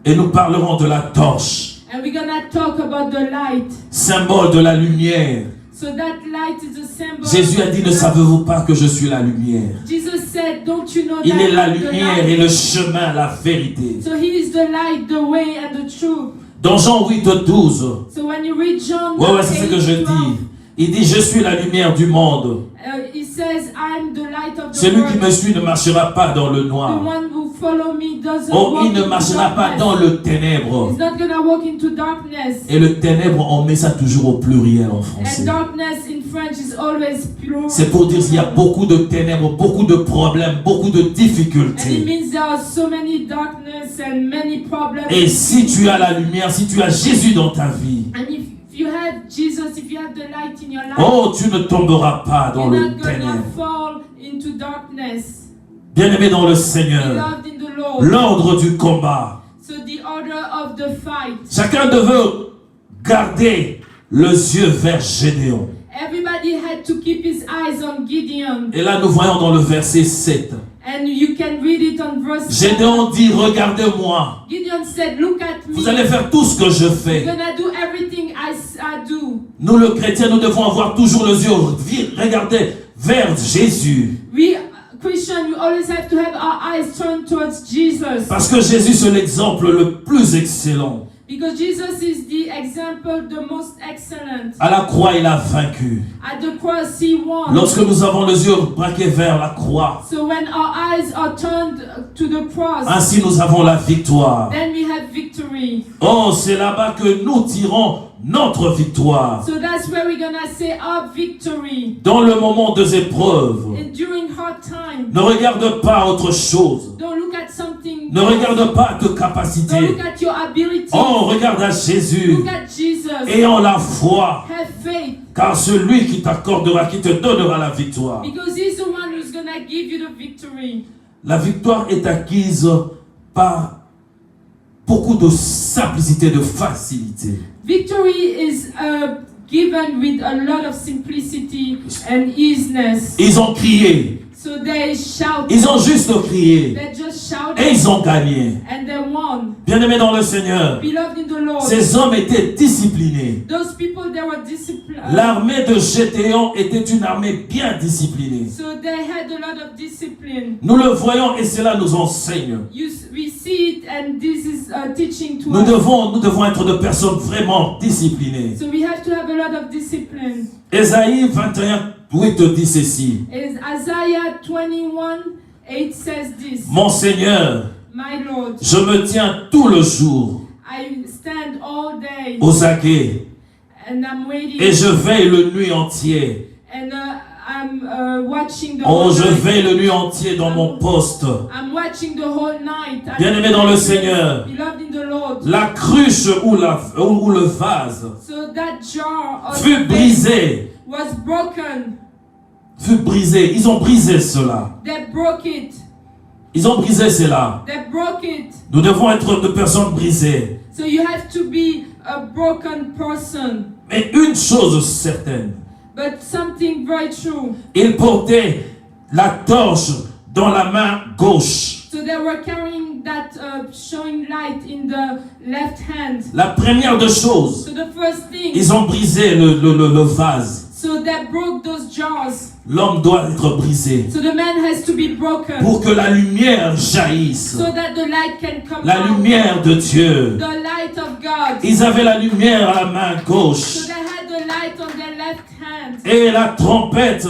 Et nous parlerons de la torche, And we're gonna talk about the light. symbole de la lumière. So that light is a symbol. Jésus a dit, ne savez-vous pas que je suis la lumière? Jesus said, "Don't you know Il that est la I'm the lumière light?" et le chemin, la vérité. So he is the light, the way, and the truth. Dans Jean 8, 12, So when you read John, ouais, c'est ce que je 8:12, dis. Il dit, je suis la lumière du monde. He says, "I'm the light of the Celui qui world. me suit ne marchera pas dans le The noir. one who follow me doesn't Oh, walk il ne into marchera pas darkness. dans le ténèbre. He's not gonna walk into darkness. Et le ténèbre, on met ça toujours au pluriel en And français. darkness in French is always pure. C'est pour dire qu'il y a beaucoup de ténèbres, beaucoup de problèmes, beaucoup de And it difficultés. means there are so many darkness and many problems. Et si tu as la lumière, si tu as Jésus dans ta vie, And if you have Jesus, if you have the light in your life, oh, tu ne tomberas pas dans you're le not gonna ténèbre. fall into darkness. Bien-aimé dans le Seigneur, Beloved in the Lord. l'ordre du combat. So the order of the fight. Chacun devait garder les yeux vers Gédéon. Everybody had to keep his eyes on Gideon. Et là, nous voyons dans le verset 7. And you can read it on verse 7. Gédéon dit, regardez-moi. Gideon said, "Look at me. Vous allez faire tout ce que je You're fais. gonna do everything I do." Nous, le chrétien, nous devons avoir toujours les yeux, regardez, vers Jésus. We Christian, we always have to have our eyes turned towards Jesus. Parce que Jésus, c'est l'exemple le plus excellent. Because Jesus is the example, the most excellent. À la croix, il a vaincu. At the cross, he won. Lorsque nous avons les yeux braqués vers la croix, So when our eyes are turned to the cross, ainsi nous avons la victoire. then we have victory. Oh, c'est là-bas que nous tirons notre victoire. So that's where we're gonna say our victory. Dans le moment des épreuves, And during hard time, ne regarde pas autre chose. don't look at something. Ne regarde pas tes Don't capacités. look at your ability. Oh, regarde à Jésus. Look at Jesus. Ayant la foi, Have faith. car celui qui t'accordera, qui te donnera la victoire. Because he's the one who's gonna give you the victory. La victoire est acquise par beaucoup de simplicité, de facilité. Victory is given with a lot of simplicity and easiness. Ils ont crié, So they shout. ils ont juste crié They just shouted et ils ont gagné. and they won. Bien-aimés dans le Seigneur, Beloved in the Lord. ces hommes étaient disciplinés. Those people, they were disciplined. L'armée de Gédéon était une armée bien disciplinée. So they had a lot of discipline. Nous le voyons et cela nous enseigne. We see it, and this is teaching to Nous us. devons être de personnes vraiment disciplinées. So we have to have a lot of discipline. Ésaïe 21, 8 dit ceci. Is Isaiah 21:8 says this. Mon Seigneur, My Lord, je me tiens tout le jour I stand all day aux aguets and I'm waiting et je veille le nuit entier. and I'm watching the Oh, whole je night. veille le nuit entier dans mon poste. I'm watching the whole night. Bien-aimé dans le Seigneur, Beloved in the Lord. la cruche ou le vase So that jar of fut brisé. was broken. Fut brisé. Ils ont brisé cela. They broke it. Ils ont brisé cela. They broke it. Nous devons être de personnes brisées. So you have to be a broken person. Mais une chose certaine, But something very true. il portait la torche dans la main gauche. So they were carrying that showing light in the left hand. La première des choses, So the first thing, ils ont brisé le vase. so they broke those jars. L'homme doit être brisé So the man has to be broken. pour que la lumière jaillisse. So that the light can come La out. lumière de Dieu. The light of God. Ils avaient la lumière à la main So gauche they had the light on their left hand. et la trompette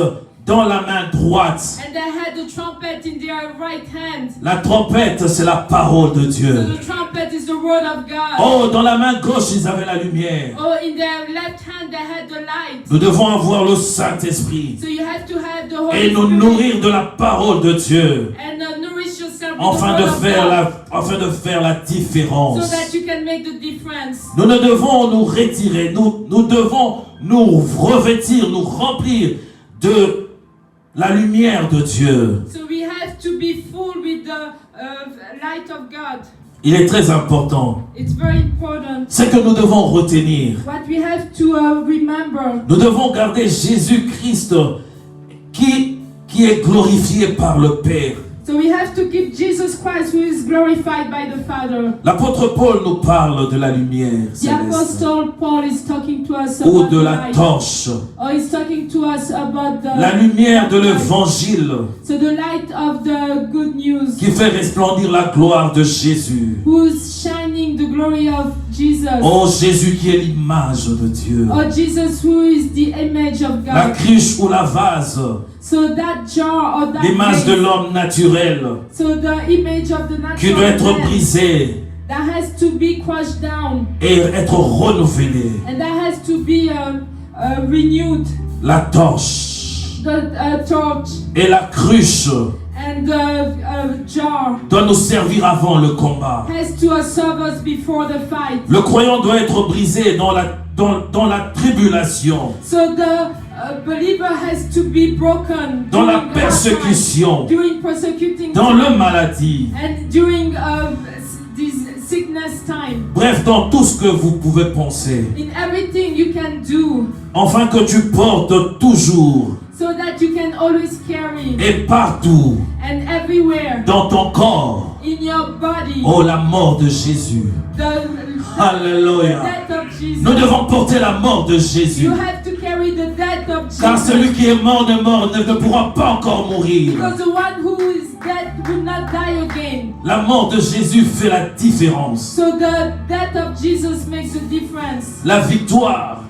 dans la main droite. And they had the trumpet in their right hand. La trompette, c'est la parole de So Dieu. the trumpet is the word of God. Oh, dans la main gauche, ils avaient la lumière. Oh, in their left hand they had the light. Nous devons avoir le Saint-Esprit So you have to have the Holy et nous Spirit nourrir de la parole de Dieu and nourish yourself with afin the de word of faire God, afin de faire la so différence. that you can make the difference. Nous ne devons nous retirer, nous devons nous revêtir, nous remplir de la lumière de Dieu. So we have to be full with the light of God. Il est très important. It's very important. C'est que nous devons retenir. What we have to remember. Nous devons garder Jésus-Christ qui est glorifié par le Père. So we have to keep Jesus Christ, who is glorified by the Father. L'apôtre Paul nous parle de la lumière The céleste Apostle Paul is talking to us ou about de the la light. torche. Or he's talking to us about the La lumière de light. l'évangile So the light of the good news, qui fait resplendir la gloire de Jésus. who's shining the glory of Jesus. Oh, Jésus qui est l'image de Dieu. Or Jesus, who is the image of La God. cruche ou la vase, So that jar or that l'image de vase, l'homme naturel so the image of the qui natural doit être man, brisé that has to be crushed down et être renouvelé. and that has to be renewed. La torche The torch et la cruche and the jar doit nous servir avant le combat. has to serve us before the fight. Le croyant doit être brisé dans la tribulation, So the believer has to be broken dans la during hard persécution, times, during persecuting dans time, la maladie. and during this sickness time. Bref, dans tout ce que vous pouvez penser. In everything you can do, Afin que tu portes toujours so that you can always carry et partout and everywhere dans ton corps, in your body oh, la mort de Jésus. the Alléluia. death of Jesus. Nous devons porter la mort de Jésus. You have to carry the death of Car Jesus. celui qui est mort ne pourra pas encore mourir. Because the one who will not die again. La mort de Jésus fait la différence. So the death of Jesus makes a difference. La victoire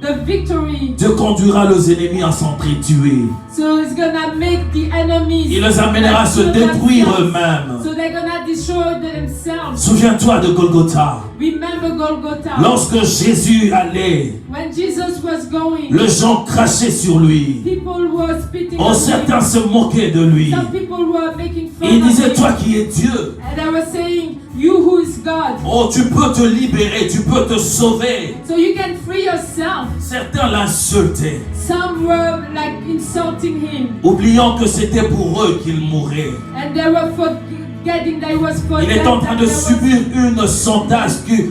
The victory. te conduira les ennemis à s'entretuer. So it's gonna make the enemies. Il les amènera à se détruire eux-mêmes. So they're gonna destroy themselves. Souviens-toi de Golgotha. Remember Golgotha. Lorsque Jésus allait, When Jesus was going, les gens crachaient sur lui. people were spitting Oh, on certains him. se moquaient de lui. Some people were making fun Ils of disaient, him. toi qui es Dieu, And they were saying, you who is God. oh, tu peux te libérer, tu peux te sauver. So you can free yourself. Certains l'insultaient, Some were like insulting him. oubliant que c'était pour eux qu'il mourait. And they were forgetting that it was for Il est them en train that de they were- subir une sentence qui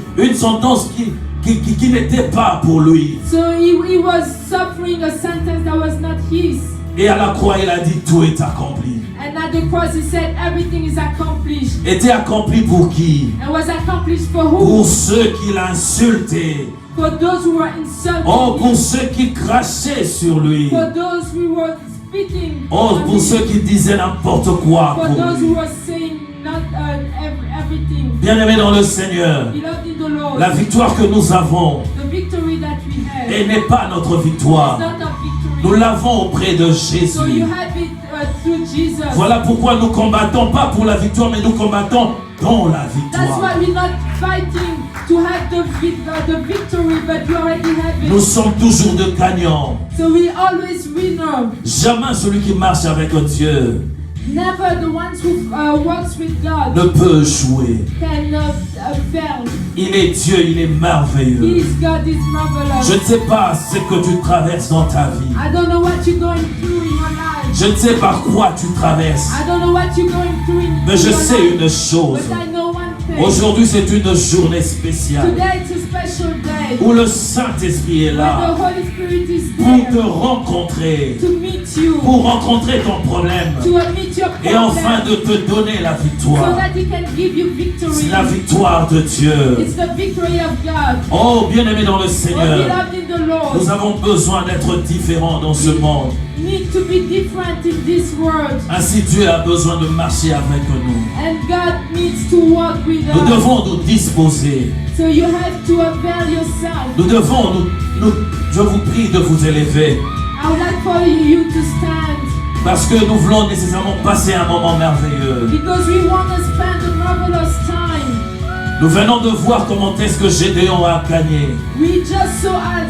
n'était pas pour lui. So he was suffering a sentence that was not his. Et à la croix, il a dit, tout est accompli. And at the cross he said everything is accomplished. Était accompli pour qui? And was accomplished for who? Pour ceux qui l'insultaient. For those who were insulting Oh, pour him. ceux qui crachaient sur lui. For those who were spitting Oh, on pour him. ceux qui disaient n'importe quoi For pour those lui. who were saying not everything. Bien-aimés dans le Seigneur, Beloved in the Lord, la victoire que nous avons, the victory that we have elle n'est pas notre is victoire. not a victory. Nous l'avons auprès de So you Jésus. have it through Jesus. Voilà pourquoi nous combattons pas pour la victoire, mais nous combattons dans la That's victoire. why we're not fighting to have the victory, but we already have Nous it. sommes toujours de gagnants. So we always winner. Jamais celui qui marche avec Dieu Never the ones who works with God ne peut échouer. cannot fail. Il est Dieu, il est merveilleux. His God is marvelous. Je ne sais pas ce que tu traverses dans ta vie. I don't know what you're going through in your life. Je ne sais par quoi tu traverses. I don't know what you're going through in Mais je your sais life. une chose. But I know one thing. Aujourd'hui, c'est une journée spéciale Today it's a special day. où le Saint-Esprit est Where là the Holy Spirit is pour te there rencontrer, to meet you, pour rencontrer ton problème to meet your et problem, enfin de te donner la so victoire. that He can give you victory. C'est la victoire de Dieu. It's the victory of God. Oh, bien-aimé dans le Oh, Seigneur, beloved in the Lord, nous avons besoin d'être différents dans ce monde. need to be different in this world. Ainsi, Dieu a besoin de marcher avec nous. And God needs to walk with Nous us. devons nous disposer. So you have to avail yourself. Nous devons je vous prie de vous élever I would like for you to stand parce que nous voulons nécessairement passer un moment merveilleux. because we want to spend a marvelous time. Nous venons de voir comment est-ce que Gédéon a gagné. We just saw as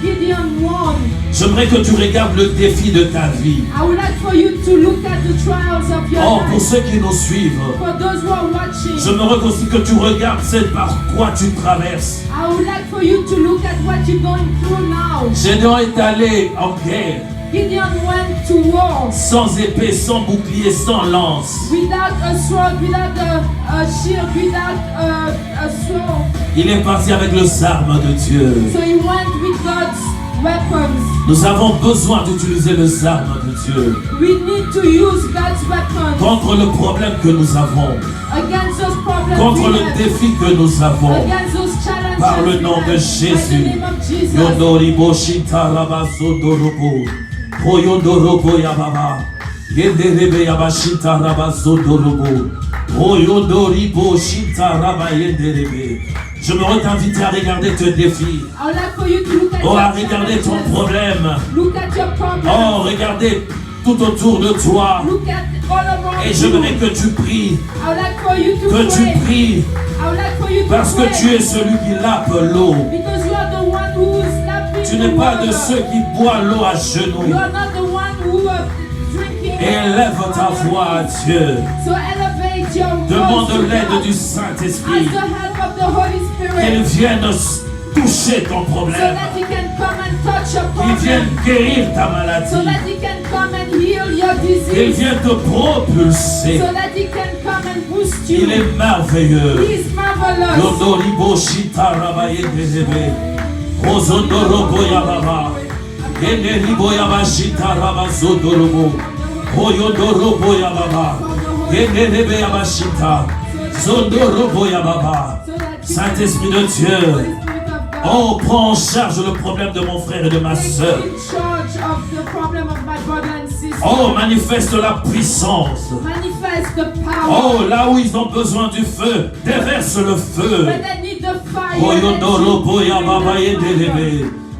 Gideon won. J'aimerais que tu regardes le défi de ta vie. I would like for you to look at the trials of your Oh, pour life. ceux qui nous suivent, For those who are watching, j'aimerais aussi que tu regardes celle par quoi tu traverses. I would like for you to look at what you're going through now. Gédéon est allé en guerre, Gideon went to war sans épée, sans bouclier, sans lance. without a sword, without a shield, without a sword. Il est parti avec les armes de Dieu. So he went with God's weapons. Nous avons besoin d'utiliser les armes de Dieu We need to use God's weapons contre le problème que nous avons, against those problems contre we le have, défi que nous avons. against those challenges Par le we nom have. de By Jésus. the name of Jesus. Yondoribo Shintaraba Sodorobo. Oyondorobo Yababa. Yenderebe Yabashintaraba Sodorobo. Oyondoribo Shintaraba Yenderebe. Je me t'inviter à regarder tes défis. I would like for you to look at Oh, your à regarder ton challenges. problème. Look at your problems. Oh, regardez tout autour de toi. Look at all around Et you. j'aimerais que tu pries. I would like for you to Que tu pray. pries. I would like for you to Parce que pray. tu es celui qui lappe l'eau. Because you are the one who is lapping Tu the n'es pas de water. ceux qui boivent l'eau à genoux. You are not the one who are drinking. Élève ta voix à Dieu. So elevate your Demande voice to l'aide God. du Saint-Esprit. Ask the help of the Holy Qu'il Spirit. vienne toucher ton So problème. that He can come and touch your Qu'il vienne problem. guérir ta So maladie. that He can come and heal your Qu'il disease. vienne te propulser. So that He can come and boost you. Il est merveilleux. He is marvelous. Yondoribo Shitarabaye Derebe. Rozondorobo Yababa. Yeneribo Yabashitaraba Zodorobo. Oyondorobo Yababa. Yeneribe Yabashita. Zondorobo Yababa. So that He Saint-Esprit de can Dieu. Holy Spirit of God. Oh, prends en charge le problème de mon frère et de ma Take sœur. in charge of the problem of my brother and sister. Oh, manifeste la puissance. Manifest manifest the power. Oh, là où ils ont besoin du feu, déverse le feu. When they need the fire,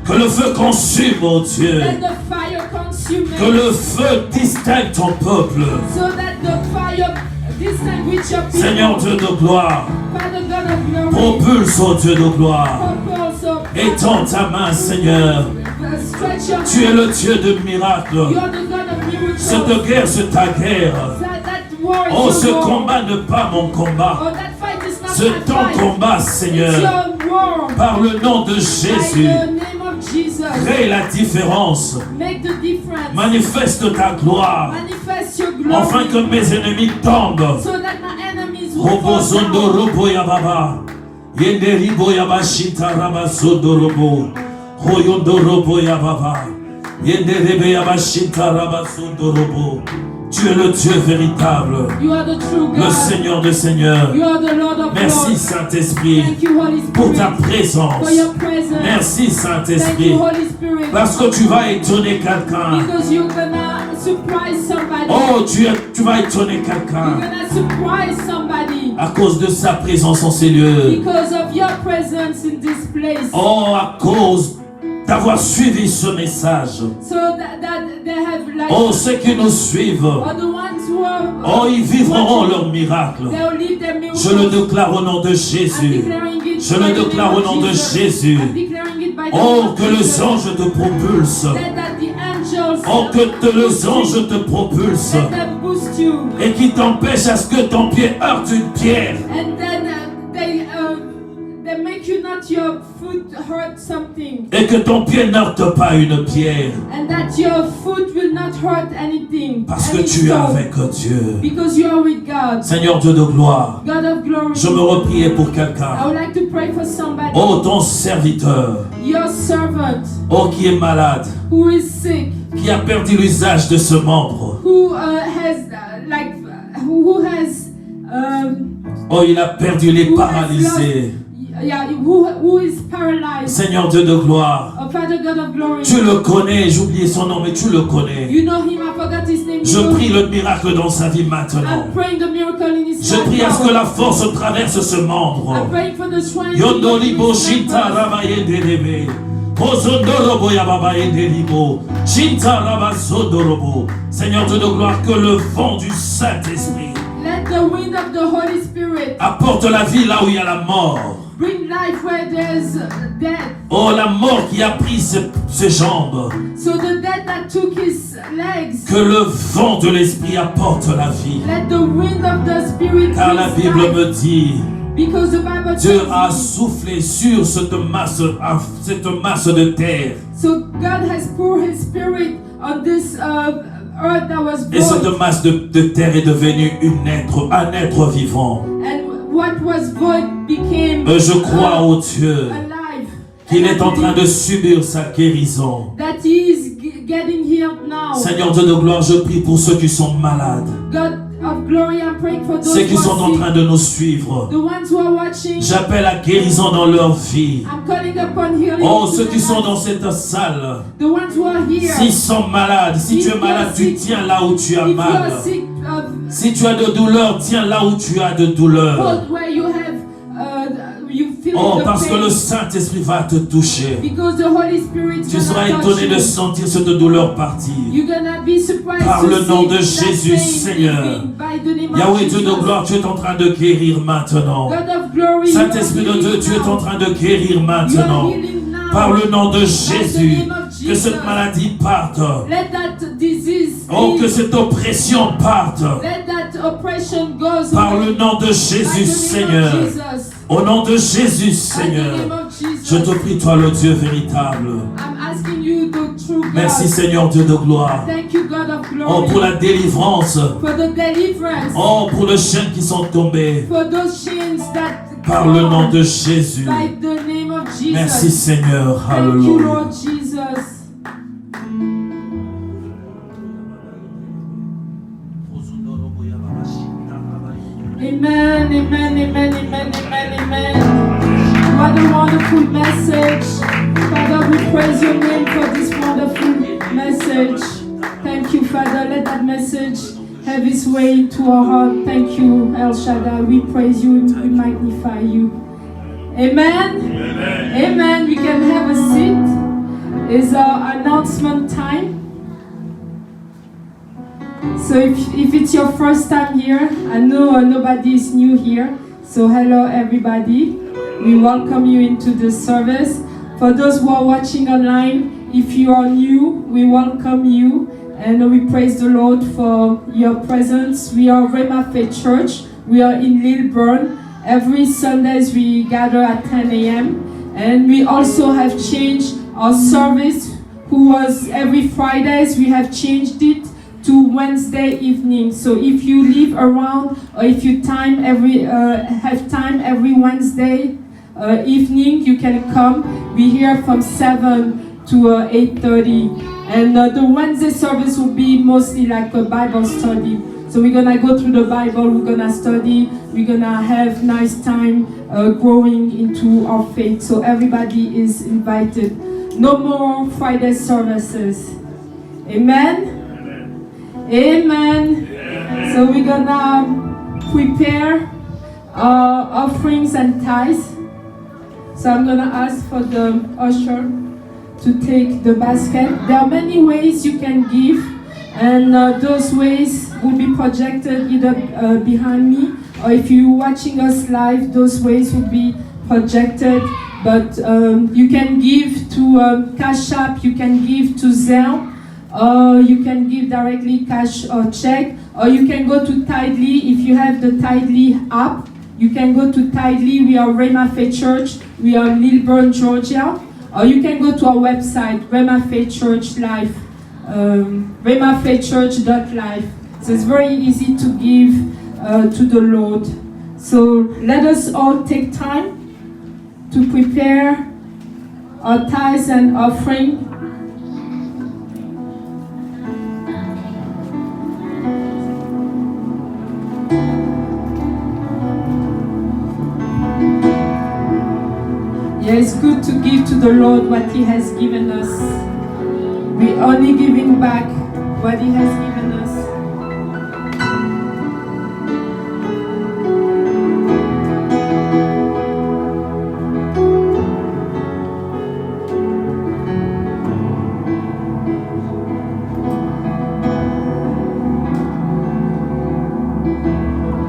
que le feu consume, oh Dieu. let the fire consume Que le feu distingue ton peuple. so that the fire distinguish your people. Seigneur Dieu de gloire, Father God of glory, propulse, oh Dieu de gloire. propulse up. Étends ta main, Seigneur. Stretch your Tu es hand. le Dieu de miracles. You are the God of miracles. Cette guerre, c'est ta guerre. That war is Oh, your ce war. combat n'est pas mon combat. Oh, that fight is not Ce my ton fight. combat, It's Seigneur, your war. par le nom de By Jésus, the name of Jesus. crée la différence. Make the difference. Manifeste ta gloire, Manifest your glory. afin que mes ennemis tombent. So that my enemies will Robo fall zondo down. robo ya baba. Yende ribo ya bashita raba zondo robo. Royondo robo ya baba. Yende rebe ya bashita raba zondo robo. Tu es le Dieu véritable, You are the true God. le Seigneur des Seigneurs. You are the Lord of Merci Lords. Saint-Esprit Thank you, Holy Spirit, pour ta présence. for your presence. Merci Thank Saint-Esprit you, Holy Spirit, parce que tu vas étonner quelqu'un. because you're gonna surprise somebody. Oh, tu vas étonner You're quelqu'un gonna surprise somebody à cause de sa présence en ces lieux. because of your presence in this place. Oh, à cause d'avoir suivi ce message. So that they have like Oh, ceux qui nous suivent, are the ones who are oh, ils vivront leur miracle. they'll live their miracles. Je le déclare au nom de I'm Jésus. declaring it Je by le the déclare name au of nom de Jesus. Jésus. I'm declaring it by the Oh, name of que les Jesus. anges te propulsent. That the angels Oh, que les anges te propulsent. let them boost you. Et qui t'empêchent à ce que ton pied heurte une pierre. And then they make you not your foot hurt something, Et que ton pied n'heurte pas une pierre. and that your foot will not hurt anything. Parce que any tu es stone, avec Dieu. because you are with God, Seigneur Dieu de gloire, God of glory. je me repliais pour I quelqu'un. would like to pray for somebody, Oh, ton serviteur. your servant Oh, qui est malade. who is sick, Qui a perdu l'usage de ce membre. who has who has Oh, il a perdu les paralysés. who is paralyzed. Seigneur Dieu de gloire, Oh, Father God of glory. tu le connais, j'ai oublié son nom, mais tu le connais. You know him, I forgot his name. Je You know prie him. le miracle dans sa vie maintenant. I'm praying the miracle in his Je life prie à ce now. que la force traverse ce membre. I'm praying for the strength Yondo in his libo shinta members. rabaye delebe. Pozondo robo yababaye delibo. Shinta rabazondo robo. Seigneur Dieu de gloire, que le vent du Saint-Esprit Let the wind of the Holy Spirit apporte la vie là où il y a la mort. bring life where there's death. Oh, la mort qui a pris ses jambes. So the death that took his legs, Que le vent de l'Esprit apporte la vie. let the wind of the Spirit Car la bring Bible life. me dit, Because the Bible Dieu tells a me, soufflé sur cette masse de terre. so God has poured his Spirit on this earth that was Et cette void. masse de terre est devenue un être vivant. And what was void became Je crois au Dieu alive. qu'il And est en train de subir sa guérison. that he is getting healed now. Seigneur Dieu de gloire, je prie pour ceux qui sont malades, God of glory, I'm praying for those ceux qui who sont are en sick, train de nous suivre. the ones who are watching. J'appelle la guérison dans leur vie. I'm calling upon healing. Oh, to ceux the qui sont lives. dans cette salle, The ones who are here. s'ils sont malades, si tu es malade, tu tiens là où tu as If you mal. are sick, Si tu as de douleur, tiens là où tu as de douleur. hold where you have, you feel Oh, the parce que pain. le Saint-Esprit va te toucher. Because the Holy Spirit Tu seras gonna touch étonné you. de sentir cette douleur partir. You're gonna be surprised Par to le nom see de that Jésus, pain Seigneur. leaving by the name of Yahweh, Dieu de Jesus. gloire, tu es en train de guérir maintenant. God of glory, Saint-Esprit de Dieu, tu es en train de guérir maintenant. Par le nom de Jésus, que cette maladie parte. Let that disease Oh, que leave. cette oppression parte. Let that oppression goes Par away. le nom de By Jésus, the name Seigneur. of Jesus. Au nom de Jésus, By the Seigneur. name of Jesus. Je te prie, toi le Dieu véritable. I'm asking you, the true God. Merci Seigneur Dieu de gloire. Thank you, God of glory. Oh, pour la délivrance. For the deliverance. Oh, pour les chaînes qui sont tombées. For those chains that Par le nom de Jésus. by the name of Jesus. Merci Seigneur. Thank you, Alléluia. Lord Jesus. Amen, amen, amen, amen, amen, amen. What a wonderful message. Father, we praise your name for this wonderful message. Thank you, Father. Let that message have His way to our heart. Thank you, El Shaddai. We praise you, we magnify you. Amen. Amen. Amen. We can have a seat. It's our announcement time. So if it's your first time here, I know nobody is new here. So hello everybody. We welcome you into the service. For those who are watching online, if you are new, we welcome you. And we praise the Lord for your presence. We are Rhema Faith Church. We are in Lilburn. Every Sundays we gather at 10 a.m. And we also have changed our service, who was every Fridays. We have changed it to Wednesday evening. So if you live around, or if you have time every Wednesday evening, you can come. We're here from 7 to 8:30. And the Wednesday service will be mostly like a Bible study. So we're gonna go through the Bible, we're gonna study, we're gonna have nice time growing into our faith. So everybody is invited. No more Friday services. Amen? Amen. Amen. So we're gonna prepare offerings and tithes. So I'm gonna ask for the usher to take the basket. There are many ways you can give, and those ways will be projected either behind me, or if you're watching us live, those ways will be projected. But you can give to Cash App, you can give to Zelle, or you can give directly cash or check, or you can go to Tidely. If you have the Tidely app, you can go to Tidely. We are Rhema Faith Church. We are in Lilburn, Georgia. Or you can go to our website, Rhema Faith Church Live, rhemafaithchurch.live. So it's very easy to give to the Lord. So let us all take time to prepare our tithes and offering. Yeah, it's good to give to the Lord what He has given us. We're only giving back what He has given us.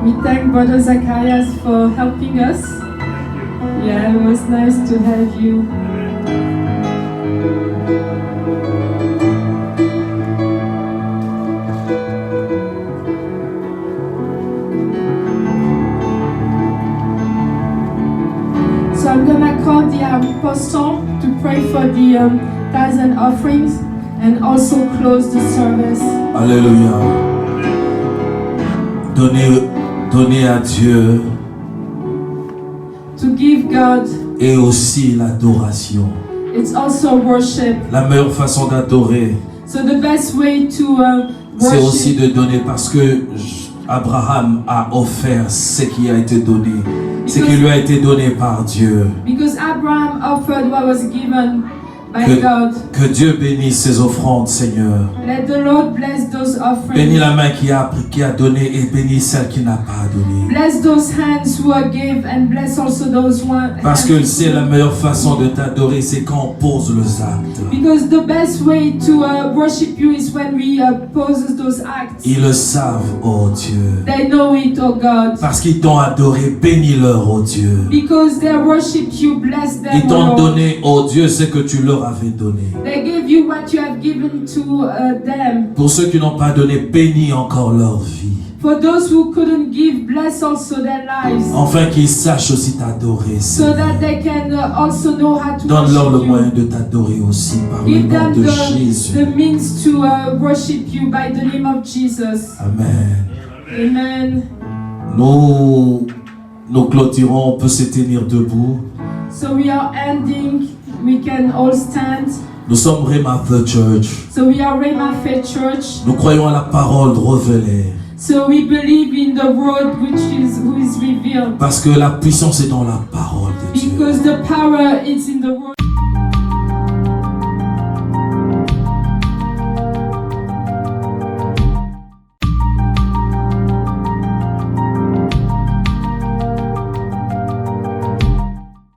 We thank Brother Zacharias for helping us. Yeah, it was nice to have you. So I'm gonna call the apostle to pray for the tithes and offerings, and also close the service. Alléluia. Donnez à Dieu. To give God. Et aussi l'adoration. It's also worship. La meilleure façon d'adorer. So the best way to c'est aussi de donner, parce que Abraham a offert ce qui a été donné, ce qui lui a été donné par Dieu. Because Abraham offered what was given by God. Que Dieu bénisse ses offrandes, Seigneur. Let the Lord bless those offerings. Bénis la main qui a donné et bénis celle qui n'a pas donné. Bless those hands who are give, and bless also those one. Parce que c'est la meilleure façon de t'adorer, c'est quand on pose les actes. Because the best way to worship you is when we pose those acts. Ils le savent, oh Dieu. They know it, oh God. Parce qu'ils t'ont adoré, bénis-leur, oh Dieu. Because they worshiped you, bless them. Ils t'ont donné, oh Dieu, ce que tu leur avais donné. They give you what you have given to them. Pour ceux qui n'ont pas donné, bénis encore leur vie. For those who couldn't give, bless also their lives. Enfin qu'ils sachent aussi t'adorer. So that they can also know how to donne-leur le worship moyen de t'adorer aussi par le Give nom them de Jésus. the means to worship you by the name of Jesus. Amen. Amen. Nous clôturons, on peut se tenir debout. So we are ending. We can all stand. Nous sommes Rhema Faith Church. So we are Rhema Faith Church. Nous croyons à la parole révélée. So we believe in the word who is revealed. Parce que la puissance est dans la parole de Dieu. Because the power is in the word.